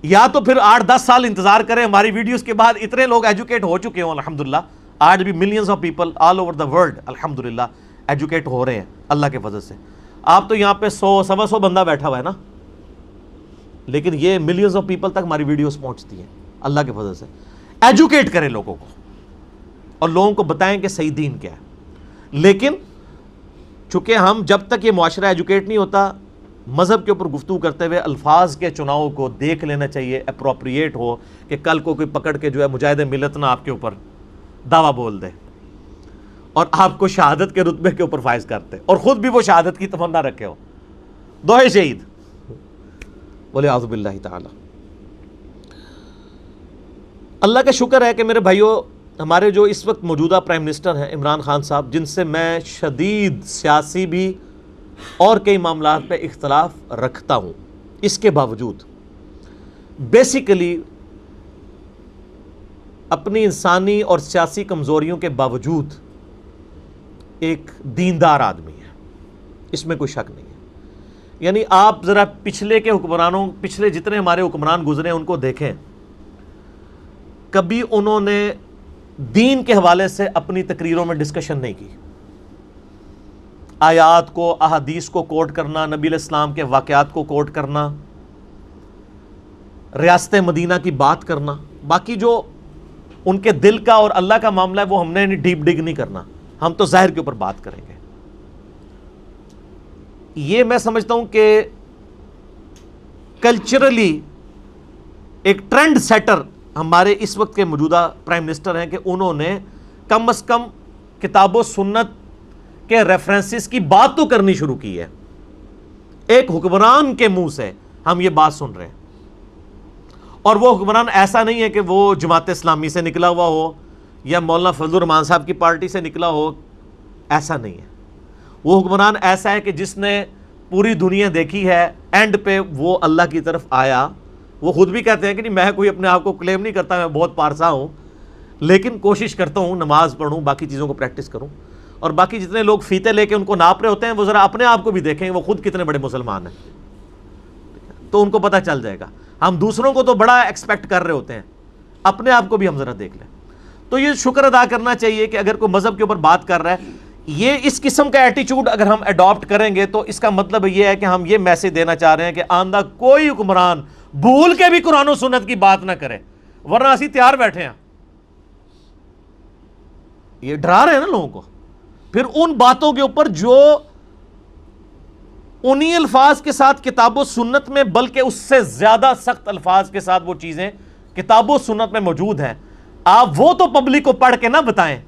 یا تو پھر 8-10 سال انتظار کریں ہماری ویڈیوز کے بعد اتنے لوگ ایجوکیٹ ہو چکے ہوں الحمدللہ. آج بھی millions of people all over the world الحمدللہ ایجوکیٹ ہو رہے ہیں اللہ کے فضل سے. آپ تو یہاں پہ 100-125 بندہ بیٹھا ہوا ہے نا، لیکن یہ ملینز آف پیپل تک ہماری ویڈیوز پہنچتی ہیں اللہ کے فضل سے. ایجوکیٹ کریں لوگوں کو اور لوگوں کو بتائیں کہ صحیح دین کیا ہے. لیکن چونکہ ہم جب تک یہ معاشرہ ایجوکیٹ نہیں ہوتا، مذہب کے اوپر گفتگو کرتے ہوئے الفاظ کے چناؤ کو دیکھ لینا چاہیے، اپروپریٹ ہو کہ کل کو کوئی پکڑ کے جو ہے مجاہد ملت نہ آپ کے اوپر دعویٰ بول دے اور آپ کو شہادت کے رتبے کے اوپر فائز کرتے اور خود بھی وہ شہادت کی تمنا رکھے ہو. دوہے شہید. وَلِعَوْذُ بِاللَّهِ تعالی. اللہ کا شکر ہے کہ میرے بھائیوں، ہمارے جو اس وقت موجودہ پرائم منسٹر ہیں عمران خان صاحب، جن سے میں شدید سیاسی بھی اور کئی معاملات پہ اختلاف رکھتا ہوں، اس کے باوجود بیسیکلی اپنی انسانی اور سیاسی کمزوریوں کے باوجود ایک دیندار آدمی ہے، اس میں کوئی شک نہیں ہے. یعنی آپ ذرا پچھلے کے حکمرانوں، پچھلے جتنے ہمارے حکمران گزرے ہیں ان کو دیکھیں، کبھی انہوں نے دین کے حوالے سے اپنی تقریروں میں ڈسکشن نہیں کی. آیات کو، احادیث کو کوٹ کرنا، نبی علیہ السلام کے واقعات کو کوٹ کرنا، ریاست مدینہ کی بات کرنا، باقی جو ان کے دل کا اور اللہ کا معاملہ ہے وہ ہم نے ڈیپ ڈگ نہیں کرنا، ہم تو ظاہر کے اوپر بات کریں گے. یہ میں سمجھتا ہوں کہ کلچرلی ایک ٹرینڈ سیٹر ہمارے اس وقت کے موجودہ پرائم منسٹر ہیں کہ انہوں نے کم از کم کتاب و سنت کے ریفرنسز کی بات تو کرنی شروع کی ہے. ایک حکمران کے منہ سے ہم یہ بات سن رہے ہیں، اور وہ حکمران ایسا نہیں ہے کہ وہ جماعت اسلامی سے نکلا ہوا ہو یا مولانا فضل الرحمان صاحب کی پارٹی سے نکلا ہو، ایسا نہیں ہے. وہ حکمران ایسا ہے کہ جس نے پوری دنیا دیکھی ہے، اینڈ پہ وہ اللہ کی طرف آیا. وہ خود بھی کہتے ہیں کہ نہیں، میں کوئی اپنے آپ کو کلیم نہیں کرتا، میں بہت پارسا ہوں، لیکن کوشش کرتا ہوں نماز پڑھوں، باقی چیزوں کو پریکٹس کروں. اور باقی جتنے لوگ فیتے لے کے ان کو ناپ رہے ہوتے ہیں، وہ ذرا اپنے آپ کو بھی دیکھیں وہ خود کتنے بڑے مسلمان ہیں، تو ان کو پتہ چل جائے گا. ہم دوسروں کو تو بڑا ایکسپیکٹ کر رہے ہوتے ہیں، اپنے آپ کو بھی ہم ذرا دیکھ لیں. تو یہ شکر ادا کرنا چاہیے کہ اگر کوئی مذہب کے اوپر بات کر رہا ہے، یہ اس قسم کا ایٹیچیوڈ اگر ہم اڈاپٹ کریں گے تو اس کا مطلب یہ ہے کہ ہم یہ میسج دینا چاہ رہے ہیں کہ آندہ کوئی حکمران بھول کے بھی قرآن و سنت کی بات نہ کرے، ورنہ اسی تیار بیٹھے ہیں. یہ ڈرا رہے ہیں نا لوگوں کو. پھر ان باتوں کے اوپر جو انہی الفاظ کے ساتھ کتاب و سنت میں، بلکہ اس سے زیادہ سخت الفاظ کے ساتھ وہ چیزیں کتاب و سنت میں موجود ہیں، آپ وہ تو پبلک کو پڑھ کے نہ بتائیں،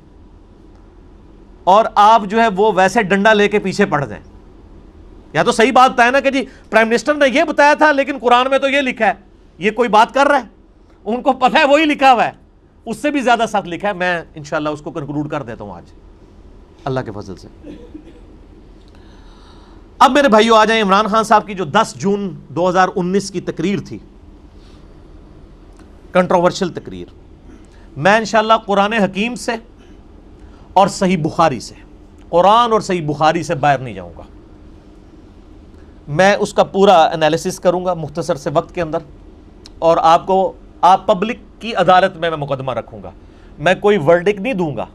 اور آپ جو ہے وہ ویسے ڈنڈا لے کے پیچھے پڑھ دیں. یا تو صحیح بات بتائیں نا کہ جی پرائم منسٹر نے یہ بتایا تھا لیکن قرآن میں تو یہ لکھا ہے، یہ کوئی بات کر رہا ہے، ان کو پتہ ہے وہی لکھا ہوا ہے، اس سے بھی زیادہ سخت لکھا ہے. میں انشاءاللہ اس کو کنکلوڈ کر دیتا ہوں آج اللہ کے فضل سے. اب میرے بھائیو آ جائیں عمران خان صاحب کی جو 10 جون 2019 کی تقریر تھی، کنٹروورشل تقریر، میں انشاءاللہ قرآن حکیم سے اور صحیح بخاری سے، قرآن اور صحیح بخاری سے باہر نہیں جاؤں گا. میں اس کا پورا انالیسس کروں گا مختصر سے وقت کے اندر، اور آپ پبلک کی عدالت میں مقدمہ رکھوں گا. میں کوئی ورڈک نہیں دوں گا،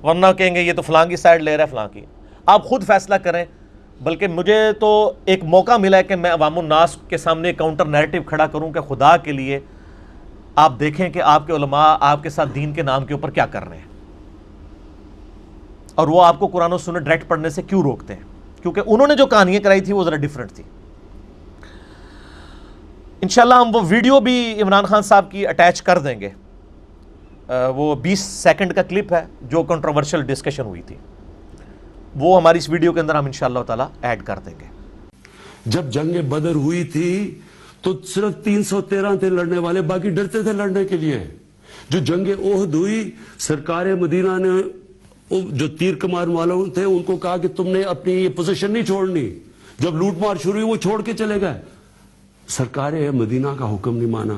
ورنہ کہیں گے یہ تو فلاں کی سائڈ لے رہا ہے، فلاں کی. آپ خود فیصلہ کریں. بلکہ مجھے تو ایک موقع ملا ہے کہ میں عوام الناس کے سامنے کاؤنٹر نیریٹو کھڑا کروں کہ خدا کے لیے آپ دیکھیں کہ آپ کے علماء آپ کے ساتھ دین کے نام کے اوپر کیا کر رہے ہیں، اور وہ آپ کو قرآن و سنت ڈائریکٹ پڑھنے سے کیوں روکتے ہیں، کیونکہ انہوں نے جو کہانیاں کرائی تھی وہ ذرا ڈیفرنٹ تھی. انشاءاللہ ہم وہ ویڈیو بھی عمران خان صاحب کی اٹیچ کر دیں گے. وہ 20 سیکنڈ کا کلپ ہے جو کنٹروورشل ڈسکشن ہوئی تھی، وہ ہماری اس ویڈیو کے اندر ہم انشاءاللہ تعالی ایڈ کر دیں گے. جب جنگ بدر ہوئی تھی تو صرف 313 تھے لڑنے والے، باقی ڈرتے تھے لڑنے کے لیے. جو جنگ احد ہوئی، سرکار مدینہ نے جو تیر کمان والوں تھے ان کو کہا کہ تم نے اپنی یہ پوزیشن نہیں چھوڑنی. جب لوٹ مار شروع ہوئی وہ چھوڑ کے چلے گئے. سرکار مدینہ کا حکم نہیں مانا.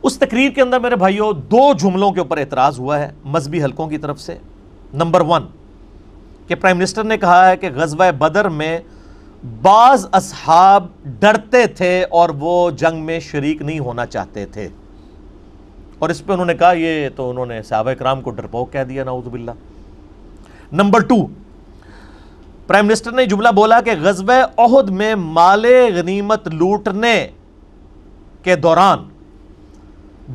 اس تقریر کے اندر میرے بھائیوں 2 جملوں کے اوپر اعتراض ہوا ہے مذہبی حلقوں کی طرف سے. نمبر 1 کہ پرائم منسٹر نے کہا ہے کہ غزوہ بدر میں بعض اصحاب ڈرتے تھے اور وہ جنگ میں شریک نہیں ہونا چاہتے تھے، اور اس پہ انہوں نے کہا یہ تو انہوں نے صحابہ کرام کو ڈرپوک کہہ دیا، نعوذ باللہ. نمبر 2 پرائم منسٹر نے جملہ بولا کہ غزوہ احد میں مال غنیمت لوٹنے کے دوران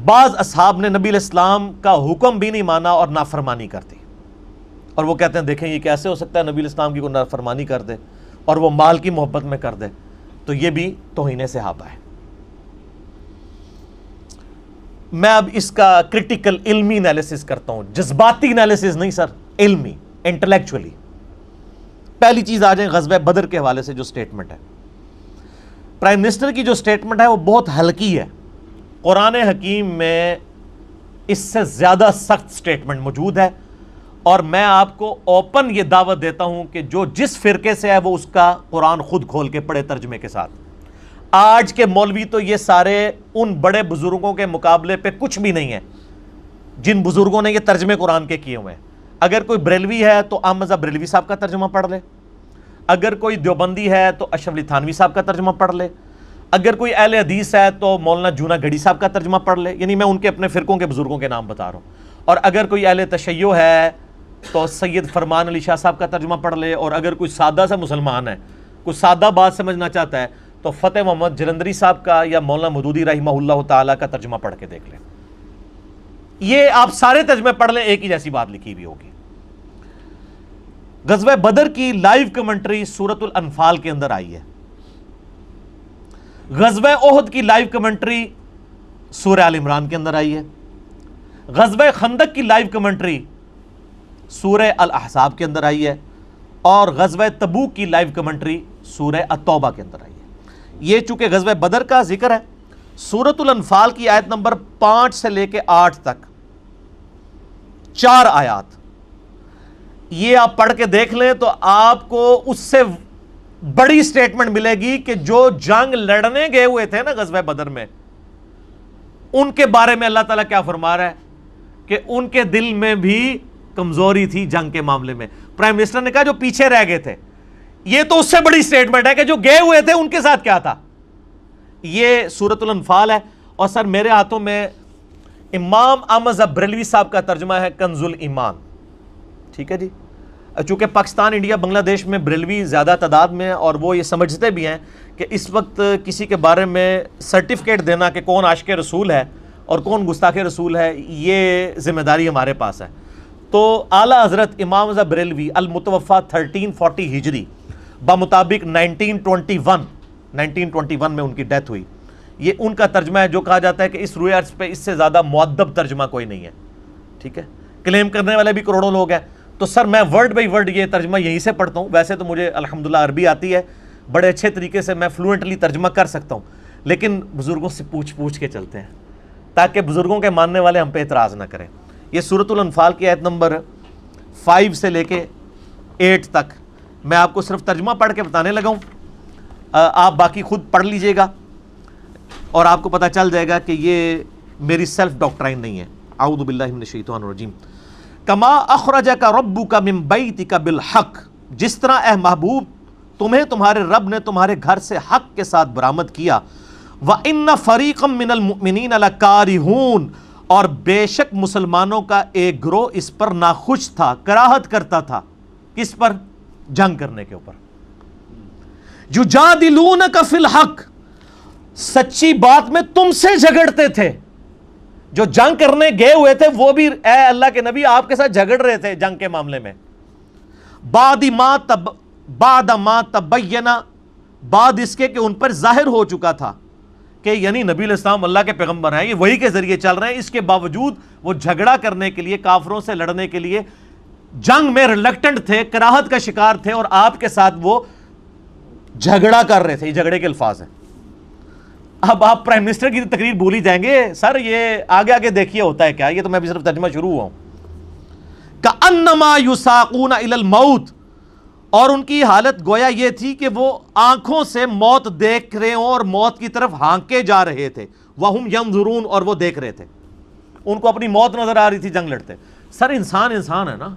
بعض اصحاب نے نبی علیہ السلام کا حکم بھی نہیں مانا اور نافرمانی کر دی. اور وہ کہتے ہیں دیکھیں یہ کیسے ہو سکتا ہے نبی علیہ السلام کی کوئی نافرمانی کر دے اور وہ مال کی محبت میں کر دے، تو یہ بھی توہین صحابہ ہے. میں اب اس کا کرٹیکل علمی انالیسس کرتا ہوں، جذباتی انالیسس نہیں سر، علمی، انٹلیکچولی. پہلی چیز آ جائیں غزوہ بدر کے حوالے سے جو سٹیٹمنٹ ہے، پرائم منسٹر کی جو سٹیٹمنٹ ہے وہ بہت ہلکی ہے. قرآن حکیم میں اس سے زیادہ سخت سٹیٹمنٹ موجود ہے، اور میں آپ کو اوپن یہ دعوت دیتا ہوں کہ جو جس فرقے سے ہے وہ اس کا قرآن خود کھول کے پڑھے ترجمے کے ساتھ. آج کے مولوی تو یہ سارے ان بڑے بزرگوں کے مقابلے پہ کچھ بھی نہیں ہیں جن بزرگوں نے یہ ترجمے قرآن کے کیے ہوئے ہیں. اگر کوئی بریلوی ہے تو احمد بریلوی صاحب کا ترجمہ پڑھ لے، اگر کوئی دیوبندی ہے تو اشرف علی تھانوی صاحب کا ترجمہ پڑھ لے، اگر کوئی اہل حدیث ہے تو مولانا جونا گڑھی صاحب کا ترجمہ پڑھ لے. یعنی میں ان کے اپنے فرقوں کے بزرگوں کے نام بتا رہا ہوں. اور اگر کوئی اہل تشیع ہے تو سید فرمان علی شاہ صاحب کا ترجمہ پڑھ لے. اور اگر کوئی سادہ سا مسلمان ہے، کوئی سادہ بات سمجھنا چاہتا ہے تو فتح محمد جلندری صاحب کا یا مولانا مودودی رحمہ اللہ تعالیٰ کا ترجمہ پڑھ کے دیکھ لیں. یہ آپ سارے ترجمے پڑھ لیں، ایک ہی جیسی بات لکھی ہوئی ہوگی. غزوہ بدر کی لائیو کمنٹری سورۃ الانفال کے اندر آئی ہے. غزوہ احد کی لائیو کمنٹری سورہ آل عمران کے اندر آئی ہے. غزوہ خندق کی لائیو کمنٹری سورہ الاحزاب کے اندر آئی ہے. اور غزوہ تبوک کی لائیو کمنٹری سورہ التوبہ کے اندر آئی ہے. یہ چونکہ غزوہ بدر کا ذکر ہے، سورۃ الانفال کی آیت نمبر 5 سے لے کے 8 تک 4 آیات یہ آپ پڑھ کے دیکھ لیں تو آپ کو اس سے بڑی سٹیٹمنٹ ملے گی کہ جو جنگ لڑنے گئے ہوئے تھے نا غزوہ بدر میں، ان کے بارے میں اللہ تعالیٰ کیا فرما رہا ہے کہ ان کے دل میں بھی کمزوری تھی جنگ کے معاملے میں. پرائم منسٹر نے کہا جو پیچھے رہ گئے تھے، یہ تو اس سے بڑی سٹیٹمنٹ ہے کہ جو گئے ہوئے تھے ان کے ساتھ کیا تھا. یہ سورۃ الانفال ہے. اور سر میرے ہاتھوں میں امام احمد بریلوی صاحب کا ترجمہ ہے کنز الایمان. ٹھیک ہے جی. چونکہ پاکستان، انڈیا، بنگلہ دیش میں بریلوی زیادہ تعداد میں ہیں، اور وہ یہ سمجھتے بھی ہیں کہ اس وقت کسی کے بارے میں سرٹیفکیٹ دینا کہ کون عاشق رسول ہے اور کون گستاخ رسول ہے، یہ ذمہ داری ہمارے پاس ہے. تو اعلیٰ حضرت امام رضا بریلوی المتوفیٰ 1340 ہجری بمطابق 1921 میں ان کی ڈیتھ ہوئی. یہ ان کا ترجمہ ہے جو کہا جاتا ہے کہ اس روئے عرض پہ اس سے زیادہ مؤدب ترجمہ کوئی نہیں ہے. ٹھیک ہے. کلیم کرنے والے بھی کروڑوں لوگ ہیں. تو سر میں ورڈ بائی ورڈ یہ ترجمہ یہیں سے پڑھتا ہوں. ویسے تو مجھے الحمدللہ عربی آتی ہے، بڑے اچھے طریقے سے میں فلوئنٹلی ترجمہ کر سکتا ہوں، لیکن بزرگوں سے پوچھ کے چلتے ہیں تاکہ بزرگوں کے ماننے والے ہم پہ اعتراض نہ کریں. یہ سورۃ الانفال کی آیت نمبر 5 سے لے کے 8 تک میں آپ کو صرف ترجمہ پڑھ کے بتانے لگا ہوں, آپ باقی خود پڑھ لیجئے گا اور آپ کو پتہ چل جائے گا کہ یہ میری سیلف ڈاکٹرائن نہیں ہے. اعوذ باللہ من الشیطان الرجیم. کما اخرجک ربک من بیتک بالحق, جس طرح اے محبوب تمہیں تمہارے رب نے تمہارے گھر سے حق کے ساتھ برآمد کیا. وَإِنَّ فَرِيقًا مِّنَ الْمُؤْمِنِينَ لَكَارِهُونَ, اور بے شک مسلمانوں کا ایک گروہ اس پر ناخوش تھا, کراہت کرتا تھا. کس پر؟ جنگ کرنے کے اوپر. يُجَادِلُونَكَ فِي الْحَقِّ, سچی بات میں تم سے جھگڑتے تھے. جو جنگ کرنے گئے ہوئے تھے وہ بھی اے اللہ کے نبی آپ کے ساتھ جھگڑ رہے تھے جنگ کے معاملے میں. بعد ما تبین, بعد اس کے کہ ان پر ظاہر ہو چکا تھا کہ یعنی نبی علیہ السلام اللہ کے پیغمبر ہیں, یہ وحی کے ذریعے چل رہے ہیں, اس کے باوجود وہ جھگڑا کرنے کے لیے, کافروں سے لڑنے کے لیے جنگ میں ریلکٹنٹ تھے, کراہت کا شکار تھے, اور آپ کے ساتھ وہ جھگڑا کر رہے تھے. یہ جھگڑے کے الفاظ ہیں. اب آپ پرائم منسٹر کی تقریر بھول ہی جائیں گے, سر یہ آگے آگے دیکھیے ہوتا ہے کیا, یہ تو میں بھی صرف ترجمہ شروع ہوا ہوں. کأنما یساقون الی الموت, اور ان کی حالت گویا یہ تھی کہ وہ آنکھوں سے موت دیکھ رہے ہوں اور موت کی طرف ہانکے جا رہے تھے. وہم ینظرون, اور وہ دیکھ رہے تھے, ان کو اپنی موت نظر آ رہی تھی جنگ لڑتے. سر انسان ہے نا,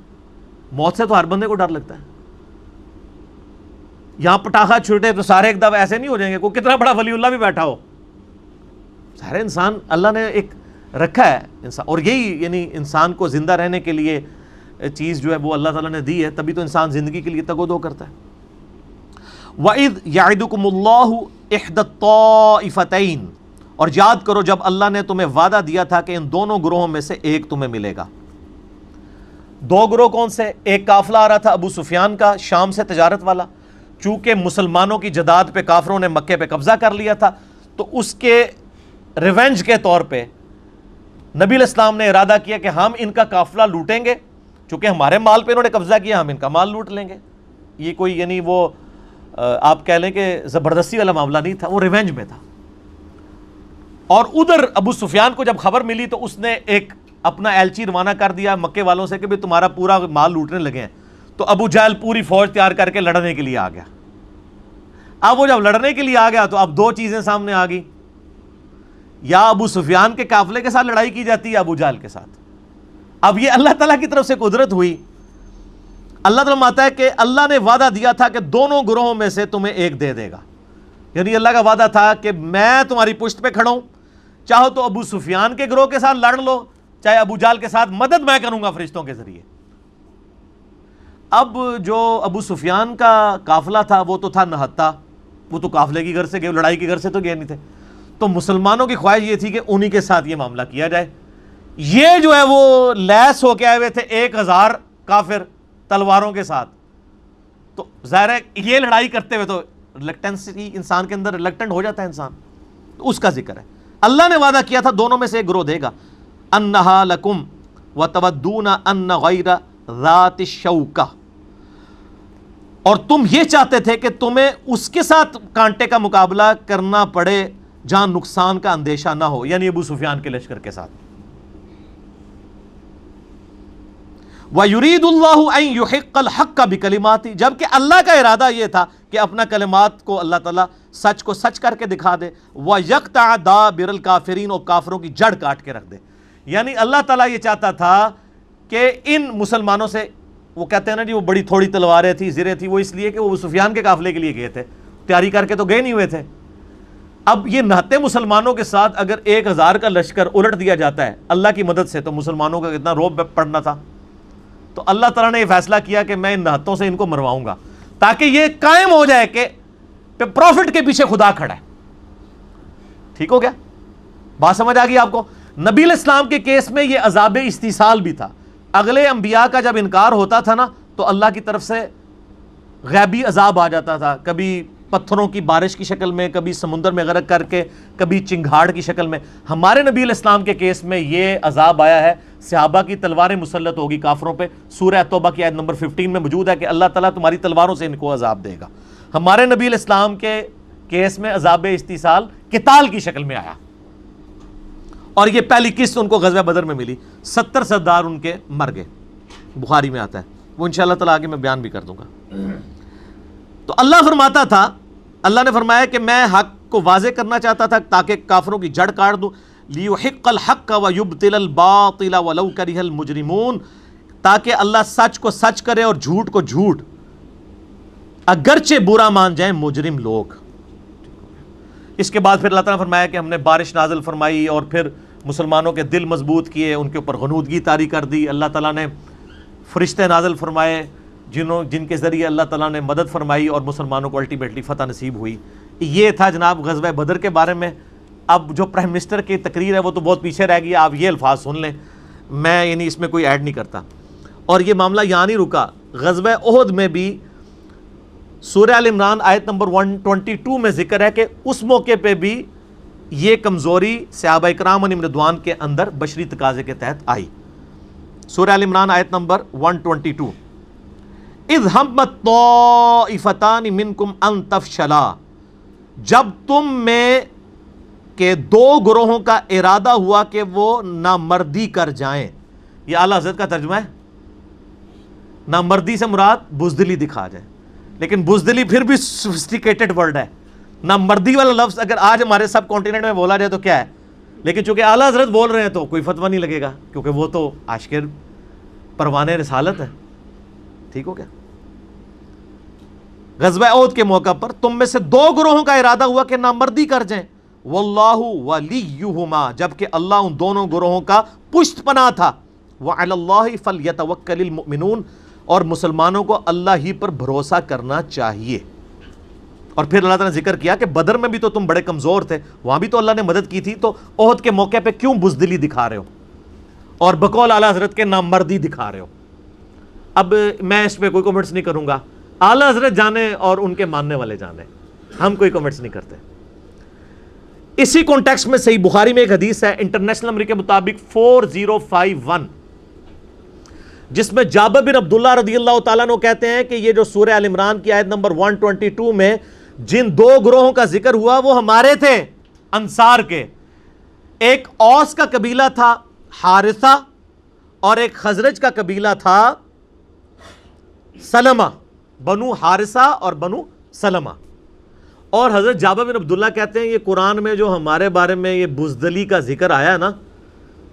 موت سے تو ہر بندے کو ڈر لگتا ہے. یہاں پٹاخہ چھوٹے تو سارے ایک دم ایسے نہیں ہو جائیں گے, کوئی کتنا بڑا ولی اللہ بھی بیٹھا ہو. سارے انسان اللہ نے ایک رکھا ہے انسان, اور یہی یعنی انسان کو زندہ رہنے کے لیے چیز جو ہے وہ اللہ تعالیٰ نے دی ہے, تبھی تو انسان زندگی کے لیے تگ و دو کرتا ہے. وَإِذْ يَعِدُكُمُ اللَّهُ إِحْدَى الطَّائِفَتَيْنِ, اور یاد کرو جب اللہ نے تمہیں وعدہ دیا تھا کہ ان دونوں گروہوں میں سے ایک تمہیں ملے گا. دو گروہ کون سے؟ ایک قافلہ آ رہا تھا ابو سفیان کا شام سے تجارت والا, چونکہ مسلمانوں کی جداد پہ کافروں نے مکے پہ قبضہ کر لیا تھا, تو اس کے ریونج کے طور پہ نبی علیہ السلام نے ارادہ کیا کہ ہم ان کا قافلہ لوٹیں گے, چونکہ ہمارے مال پہ انہوں نے قبضہ کیا, ہم ان کا مال لوٹ لیں گے. یہ کوئی یعنی وہ آپ کہہ لیں کہ زبردستی والا معاملہ نہیں تھا, وہ ریونج میں تھا. اور ادھر ابو سفیان کو جب خبر ملی تو اس نے ایک اپنا ایلچی روانہ کر دیا مکے والوں سے کہ بھی تمہارا پورا مال لوٹنے لگے ہیں. تو ابو جہل پوری فوج تیار کر کے لڑنے کے لیے آ گیا. اب وہ جب لڑنے کے لیے آ گیا تو اب دو چیزیں سامنے آ گئی, یا ابو سفیان کے قافلے کے ساتھ لڑائی کی جاتی ہے یا ابو جہل کے ساتھ. اب یہ اللہ تعالیٰ کی طرف سے قدرت ہوئی. اللہ تعالیٰ ماتا ہے کہ اللہ نے وعدہ دیا تھا کہ دونوں گروہوں میں سے تمہیں ایک دے دے گا. یعنی اللہ کا وعدہ تھا کہ میں تمہاری پشت پہ کھڑا ہوں, چاہو تو ابو سفیان کے گروہ کے ساتھ لڑ لو, چاہے ابو جہل کے ساتھ مدد میں کروں گا فرشتوں کے ذریعے. اب جو ابو سفیان کا قافلہ تھا وہ تو تھا نہتا, وہ تو قافلے کی گھر سے گئے, لڑائی کی گھر سے تو گئے نہیں تھے. تو مسلمانوں کی خواہش یہ تھی کہ انہی کے ساتھ یہ معاملہ کیا جائے. یہ جو ہے وہ لیس ہو کے آئے ہوئے تھے 1000 کافر تلواروں کے ساتھ. تو ظاہر ہے یہ لڑائی کرتے ہوئے تو ریلکٹنسی انسان کے اندر ریلکٹنٹ ہو جاتا ہے انسان, تو اس کا ذکر ہے. اللہ نے وعدہ کیا تھا دونوں میں سے ایک گروہ دے گا. انہا لکم وتودون ان غیر ذات الشوکہ, اور تم یہ چاہتے تھے کہ تمہیں اس کے ساتھ کانٹے کا مقابلہ کرنا پڑے جہاں نقصان کا اندیشہ نہ ہو, یعنی ابو سفیان کے لشکر کے ساتھ. وَيُرِيدُ اللَّهُ أَن يُحِقَّ الْحَقَّ بِكَلِمَاتِهِ, جبکہ اللہ کا ارادہ یہ تھا کہ اپنا کلمات کو اللہ تعالیٰ سچ کو سچ کر کے دکھا دے. وَيَقْطَعَ دَابِرَ الْكَافِرِينَ, اور کافروں کی جڑ کاٹ کے رکھ دے. یعنی اللہ تعالیٰ یہ چاہتا تھا کہ ان مسلمانوں سے, وہ کہتے ہیں نا جی وہ بڑی تھوڑی تلواریں تھی, زریں تھی, وہ اس لیے کہ وہ سفیان کے قافلے کے لیے گئے تھے, تیاری کر کے تو گئے نہیں ہوئے تھے. اب یہ نہتے مسلمانوں کے ساتھ اگر 1000 کا لشکر الٹ دیا جاتا ہے اللہ کی مدد سے, تو مسلمانوں کا کتنا روب پڑنا تھا. تو اللہ تعالیٰ نے یہ فیصلہ کیا کہ میں ان نہتوں سے ان کو مرواؤں گا, تاکہ یہ قائم ہو جائے کہ پروفٹ کے پیچھے خدا کھڑا ہے. ٹھیک ہو گیا, بات سمجھ آ گئی آپ کو. نبی علیہ السلام کے کیس میں یہ عذاب استیصال بھی تھا. اگلے انبیاء کا جب انکار ہوتا تھا نا, تو اللہ کی طرف سے غیبی عذاب آ جاتا تھا, کبھی پتھروں کی بارش کی شکل میں, کبھی سمندر میں غرق کر کے, کبھی چنگھاڑ کی شکل میں. ہمارے نبی علیہ السلام کے کیس میں یہ عذاب آیا ہے, صحابہ کی تلواریں مسلط ہوگی کافروں پہ. سورہ توبہ کی آیت نمبر 15 میں موجود ہے کہ اللہ تعالیٰ تمہاری تلواروں سے ان کو عذاب دے گا. ہمارے نبی علیہ السلام کے کیس میں عذاب استیصال قتال کی شکل میں آیا, اور یہ پہلی قسط ان کو غزوہ بدر میں ملی. 70 سردار ان کے مر گئے, بخاری میں آتا ہے. وہ انشاءاللہ تعالیٰ آگے میں بیان بھی کر دوں گا. تو اللہ فرماتا تھا, اللہ نے فرمایا کہ میں حق کو واضح کرنا چاہتا تھا تاکہ کافروں کی جڑ کاٹ دوں, لیحق الحق ویبطل الباطل ولو کرہ المجرمون, تاکہ اللہ سچ کو سچ کرے اور جھوٹ کو جھوٹ اگرچہ برا مان جائیں مجرم لوگ. اس کے بعد پھر اللہ تعالیٰ نے فرمایا کہ ہم نے بارش نازل فرمائی اور پھر مسلمانوں کے دل مضبوط کیے, ان کے اوپر غنودگی طاری کر دی. اللہ تعالیٰ نے فرشتے نازل فرمائے جن کے ذریعے اللہ تعالیٰ نے مدد فرمائی اور مسلمانوں کو الٹیمیٹلی فتح نصیب ہوئی. یہ تھا جناب غزوہ بدر کے بارے میں. اب جو پرائم منسٹر کی تقریر ہے وہ تو بہت پیچھے رہ گئی, آپ یہ الفاظ سن لیں, میں یعنی اس میں کوئی ایڈ نہیں کرتا. اور یہ معاملہ یہاں نہیں رکا, غزوہ احد میں بھی سورہ آل عمران آیت نمبر 122 میں ذکر ہے کہ اس موقع پہ بھی یہ کمزوری صحابہ اکرام علیہم رضوان کے اندر بشری تقاضے کے تحت آئی. سورہ آل عمران آیت نمبر 122, اذ ہمت طائفتان منکم ان تفشلا, جب تم میں کہ دو گروہوں کا ارادہ ہوا کہ وہ نامردی کر جائیں. یہ اعلیٰ حضرت کا ترجمہ ہے. نامردی سے مراد بزدلی دکھا جائے, لیکن بزدلی پھر بھی سوفسٹیکیٹڈ ورڈ ہے. نامردی والا لفظ اگر آج ہمارے سب کانٹیننٹ میں بولا جائے تو کیا ہے, لیکن چونکہ اعلیٰ حضرت بول رہے ہیں تو کوئی فتویٰ نہیں لگے گا, کیونکہ وہ تو عاشق پروانے رسالت ہے. ٹھیک ہو گیا. غزوہ احد کے موقع پر تم میں سے دو گروہوں کا ارادہ ہوا کہ نامردی کر جائیں. واللہ ولیہما, جبکہ اللہ ان دونوں گروہوں کا پشت پناہ تھا. وعلی اللہ فلیتوکل المؤمنون, اور مسلمانوں کو اللہ ہی پر بھروسہ کرنا چاہیے. اور پھر اللہ تعالیٰ نے ذکر کیا کہ بدر میں بھی تو تم بڑے کمزور تھے, وہاں بھی تو اللہ نے مدد کی تھی, تو احد کے موقع پہ کیوں بزدلی دکھا رہے ہو اور بقول اعلیٰ حضرت کے نامردی دکھا رہے ہو. اب میں اس پہ کوئی کمنٹس نہیں کروں گا, اعلیٰ حضرت جانے اور ان کے ماننے والے جانے, ہم کوئی کمنٹس نہیں کرتے. اسی کانٹیکسٹ میں صحیح بخاری میں ایک حدیث ہے انٹرنیشنل نمبر کے مطابق 4051, جس میں جابر بن عبداللہ رضی اللہ تعالیٰ عنہ کہتے ہیں کہ یہ جو سورہ آل عمران کی آیت نمبر 122 میں جن دو گروہوں کا ذکر ہوا وہ ہمارے تھے انصار کے. ایک اوس کا قبیلہ تھا حارثہ, اور ایک خزرج کا قبیلہ تھا سلمہ, بنو حارثہ اور بنو سلمہ. اور حضرت جابر بن عبداللہ کہتے ہیں یہ قرآن میں جو ہمارے بارے میں یہ بزدلی کا ذکر آیا نا,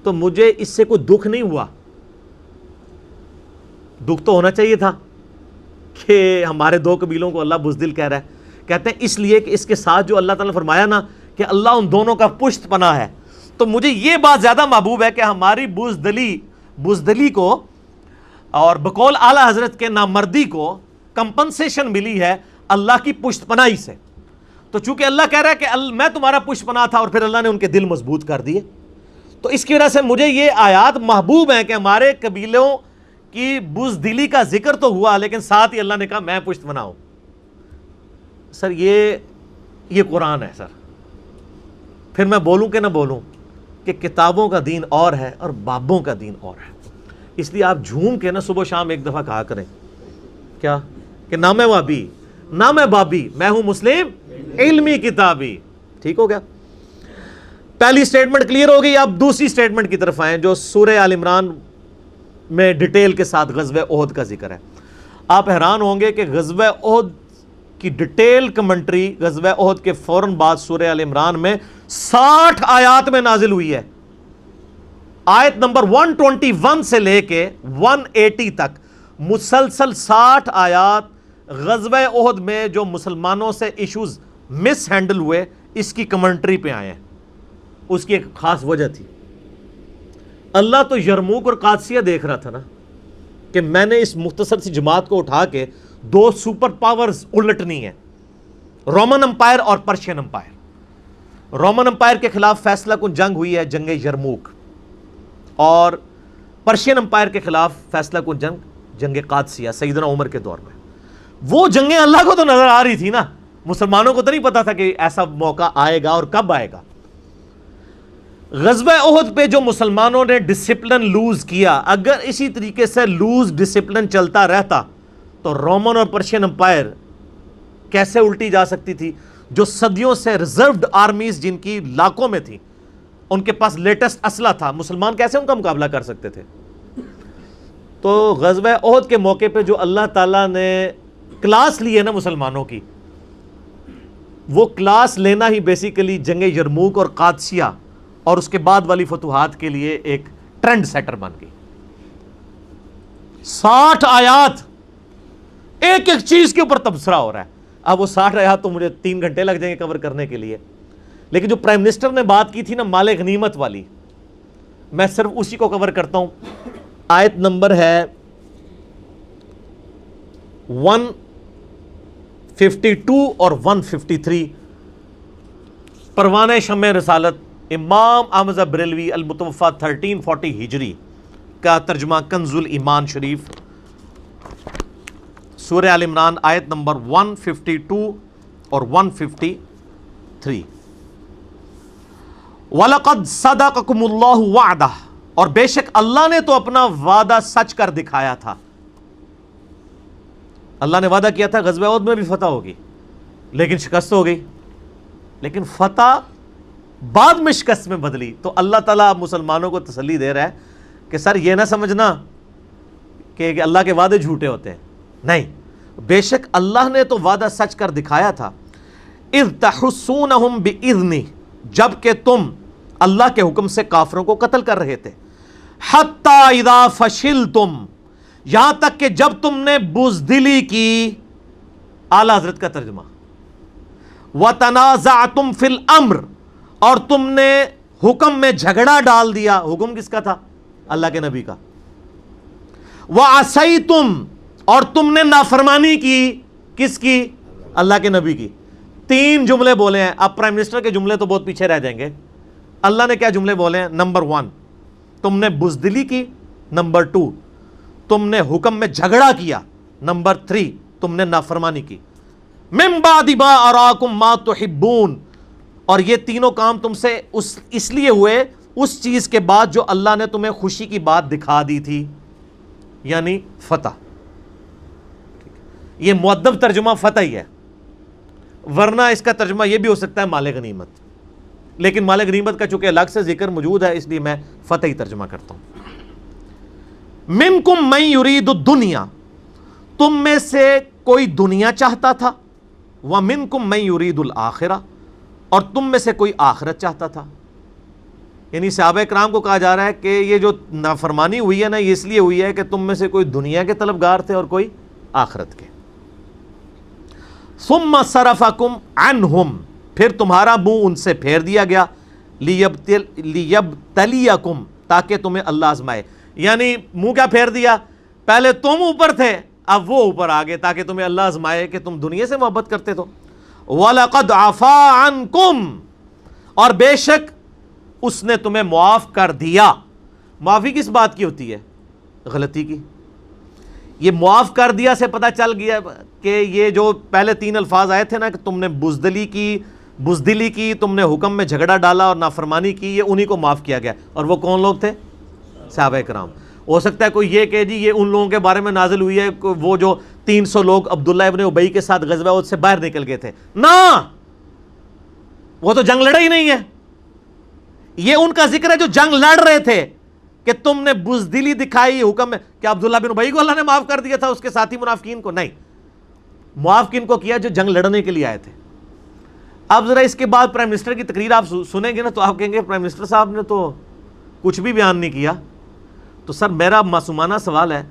تو مجھے اس سے کوئی دکھ نہیں ہوا. دکھ تو ہونا چاہیے تھا کہ ہمارے دو قبیلوں کو اللہ بزدل کہہ رہا ہے. کہتے ہیں اس لیے کہ اس کے ساتھ جو اللہ تعالیٰ نے فرمایا نا کہ اللہ ان دونوں کا پشت پناہ ہے, تو مجھے یہ بات زیادہ محبوب ہے کہ ہماری بزدلی کو اور بقول اعلیٰ حضرت کے نامردی کو کمپنسیشن ملی ہے اللہ کی پشت پناہی سے. تو چونکہ اللہ کہہ رہا ہے کہ میں تمہارا پشت پناہ تھا, اور پھر اللہ نے ان کے دل مضبوط کر دیے, تو اس کی وجہ سے مجھے یہ آیات محبوب ہیں کہ ہمارے قبیلوں کی بزدلی کا ذکر تو ہوا, لیکن ساتھ ہی اللہ نے کہا میں پشت پناہ ہوں. سر یہ قرآن ہے سر. پھر میں بولوں کہ نہ بولوں کہ کتابوں کا دین اور ہے اور بابوں کا دین اور ہے. اس لیے آپ جھوم کے نا صبح شام ایک دفعہ کہا کریں کیا کہ نہ میں وابی نہ میں بابی, میں ہوں مسلم علمی کتابی. ٹھیک ہو گیا. پہلی سٹیٹمنٹ کلیئر ہو گئی. اب دوسری سٹیٹمنٹ کی طرف آئیں جو سورہ آل عمران میں ڈیٹیل کے ساتھ غزوہ احد کا ذکر ہے. آپ حیران ہوں گے کہ غزوہ احد کی ڈیٹیل کمنٹری غزوہ احد کے فوراً بعد سورہ آل عمران میں 60 آیات میں نازل ہوئی ہے. آیت نمبر 121 سے لے کے 180 تک مسلسل 60 آیات غزوہ احد میں جو مسلمانوں سے ایشوز مس ہینڈل ہوئے اس کی کمنٹری پہ آئے ہیں. اس کی ایک خاص وجہ تھی. اللہ تو یرموک اور قادسیہ دیکھ رہا تھا نا کہ میں نے اس مختصر سی جماعت کو اٹھا کے دو سپر پاورز الٹنی ہیں, رومن امپائر اور پرشین امپائر. رومن امپائر کے خلاف فیصلہ کن جنگ ہوئی ہے جنگ یرموک, اور پرشین امپائر کے خلاف فیصلہ کن جنگ قادسیہ سیدنا عمر کے دور میں. وہ جنگیں اللہ کو تو نظر آ رہی تھی نا, مسلمانوں کو تو نہیں پتا تھا کہ ایسا موقع آئے گا اور کب آئے گا. غزوہ احد پہ جو مسلمانوں نے ڈسپلن لوز کیا, اگر اسی طریقے سے لوز ڈسپلن چلتا رہتا تو رومن اور پرشین امپائر کیسے الٹی جا سکتی تھی, جو صدیوں سے ریزروڈ آرمیز جن کی لاکھوں میں تھی, ان کے پاس لیٹسٹ اسلحہ تھا, مسلمان کیسے ان کا مقابلہ کر سکتے تھے. تو غزوہ احد کے موقع پہ جو اللہ تعالیٰ نے کلاس لی ہے نا مسلمانوں کی، وہ کلاس لینا ہی بیسیکلی جنگ یرموک اور قادسیہ اور اس کے بعد والی فتوحات کے لیے ایک ٹرینڈ سیٹر بن گئی۔ 60 آیات ایک ایک چیز کے اوپر تبصرہ ہو رہا ہے۔ اب وہ 60 آیات تو مجھے 3 گھنٹے لگ جائیں گے کور کرنے کے لیے، لیکن جو پرائم منسٹر نے بات کی تھی نا مال غنیمت والی، میں صرف اسی کو کور کرتا ہوں۔ آیت نمبر ہے 152 اور 153، پروانہ شمع رسالت امام احمد بریلوی المتوفہ 1340 ہجری کا ترجمہ کنز الایمان شریف، سورہ آل عمران آیت نمبر 152 اور 153۔ وَلَقَدْ صَدَقَكُمُ اللَّهُ وَعْدَهُ، اور بے شک اللہ نے تو اپنا وعدہ سچ کر دکھایا تھا۔ اللہ نے وعدہ کیا تھا غزوہ احد میں بھی فتح ہوگی، لیکن شکست ہو گئی، لیکن فتح بعد میں شکست میں بدلی۔ تو اللہ تعالیٰ مسلمانوں کو تسلی دے رہا ہے کہ سر یہ نہ سمجھنا کہ اللہ کے وعدے جھوٹے ہوتے ہیں، نہیں، بے شک اللہ نے تو وعدہ سچ کر دکھایا تھا۔ اذ تحسونہم باذنہ، جب کہ تم اللہ کے حکم سے کافروں کو قتل کر رہے تھے، حتی اذا فشلتم، یہاں تک کہ جب تم نے بزدلی کی، اعلیٰ حضرت کا ترجمہ، وتنازعتم فی الامر، اور تم نے حکم میں جھگڑا ڈال دیا۔ حکم کس کا تھا؟ اللہ کے نبی کا۔ وعصیتم، اور تم نے نافرمانی کی، کس کی؟ اللہ کے نبی کی۔ 3 جملے بولے ہیں۔ اب پرائم منسٹر کے جملے تو بہت پیچھے رہ جائیں گے، اللہ نے کیا جملے بولے ہیں؟ نمبر 1 تم نے بزدلی کی، نمبر 2 تم نے حکم میں جھگڑا کیا، نمبر 3 تم نے نافرمانی کی۔ من بعد ما اراکم ما تحبون، اور یہ تینوں کام تم سے اس لیے ہوئے اس چیز کے بعد جو اللہ نے تمہیں خوشی کی بات دکھا دی تھی، یعنی فتح۔ یہ مؤدب ترجمہ فتح ہی ہے، ورنہ اس کا ترجمہ یہ بھی ہو سکتا ہے مال غنیمت، لیکن مال غنیمت کا چونکہ الگ سے ذکر موجود ہے اس لیے میں فتح ہی ترجمہ کرتا ہوں۔ منکم من یرید الدنیا، تم میں سے کوئی دنیا چاہتا تھا، ومنکم من یرید الآخرہ، اور تم میں سے کوئی آخرت چاہتا تھا۔ یعنی صحابہ کرام کو کہا جا رہا ہے کہ یہ جو نافرمانی ہوئی ہے نا، یہ اس لیے ہوئی ہے کہ تم میں سے کوئی دنیا کے طلبگار تھے اور کوئی آخرت کے۔ ثم صرفکم عنہم، پھر تمہارا منہ ان سے پھیر دیا گیا، لیبتلیکم، تاکہ تمہیں اللہ آزمائے۔ یعنی منہ کیا پھیر دیا؟ پہلے تم اوپر تھے، اب وہ اوپر آگے تاکہ تمہیں اللہ آزمائے کہ تم دنیا سے محبت کرتے تو۔ وَلَقَدْ عَفَا عَنْكُمْ، اور بے شک اس نے تمہیں معاف کر دیا۔ معافی کس بات کی ہوتی ہے؟ غلطی کی۔ یہ معاف کر دیا سے پتہ چل گیا کہ یہ جو پہلے 3 الفاظ آئے تھے نا کہ تم نے بزدلی کی، تم نے حکم میں جھگڑا ڈالا اور نافرمانی کی، یہ انہی کو معاف کیا گیا۔ اور وہ کون لوگ تھے؟ صحابہ کرام۔ ہو سکتا ہے کوئی یہ کہ جی یہ ان لوگوں کے بارے میں نازل ہوئی ہے، وہ جو 300 لوگ عبداللہ ابن ابی کے ساتھ غزوہ احد سے باہر نکل گئے تھے، نہ، وہ تو جنگ لڑے ہی نہیں ہے۔ یہ ان کا ذکر ہے جو جنگ لڑ رہے تھے کہ تم نے بزدلی دکھائی حکم میں۔ کیا عبداللہ بن ابی کو اللہ نے معاف کر دیا تھا، اس کے ساتھی منافقین کو؟ نہیں، معاف کن کو کیا؟ جو جنگ لڑنے کے لیے آئے تھے۔ اب ذرا اس کے بعد پرائم منسٹر کی تقریر آپ سنیں گے نا تو آپ کہیں گے پرائم منسٹر صاحب نے تو کچھ بھی بیان نہیں کیا۔ تو سر میرا معصومانہ سوال ہے،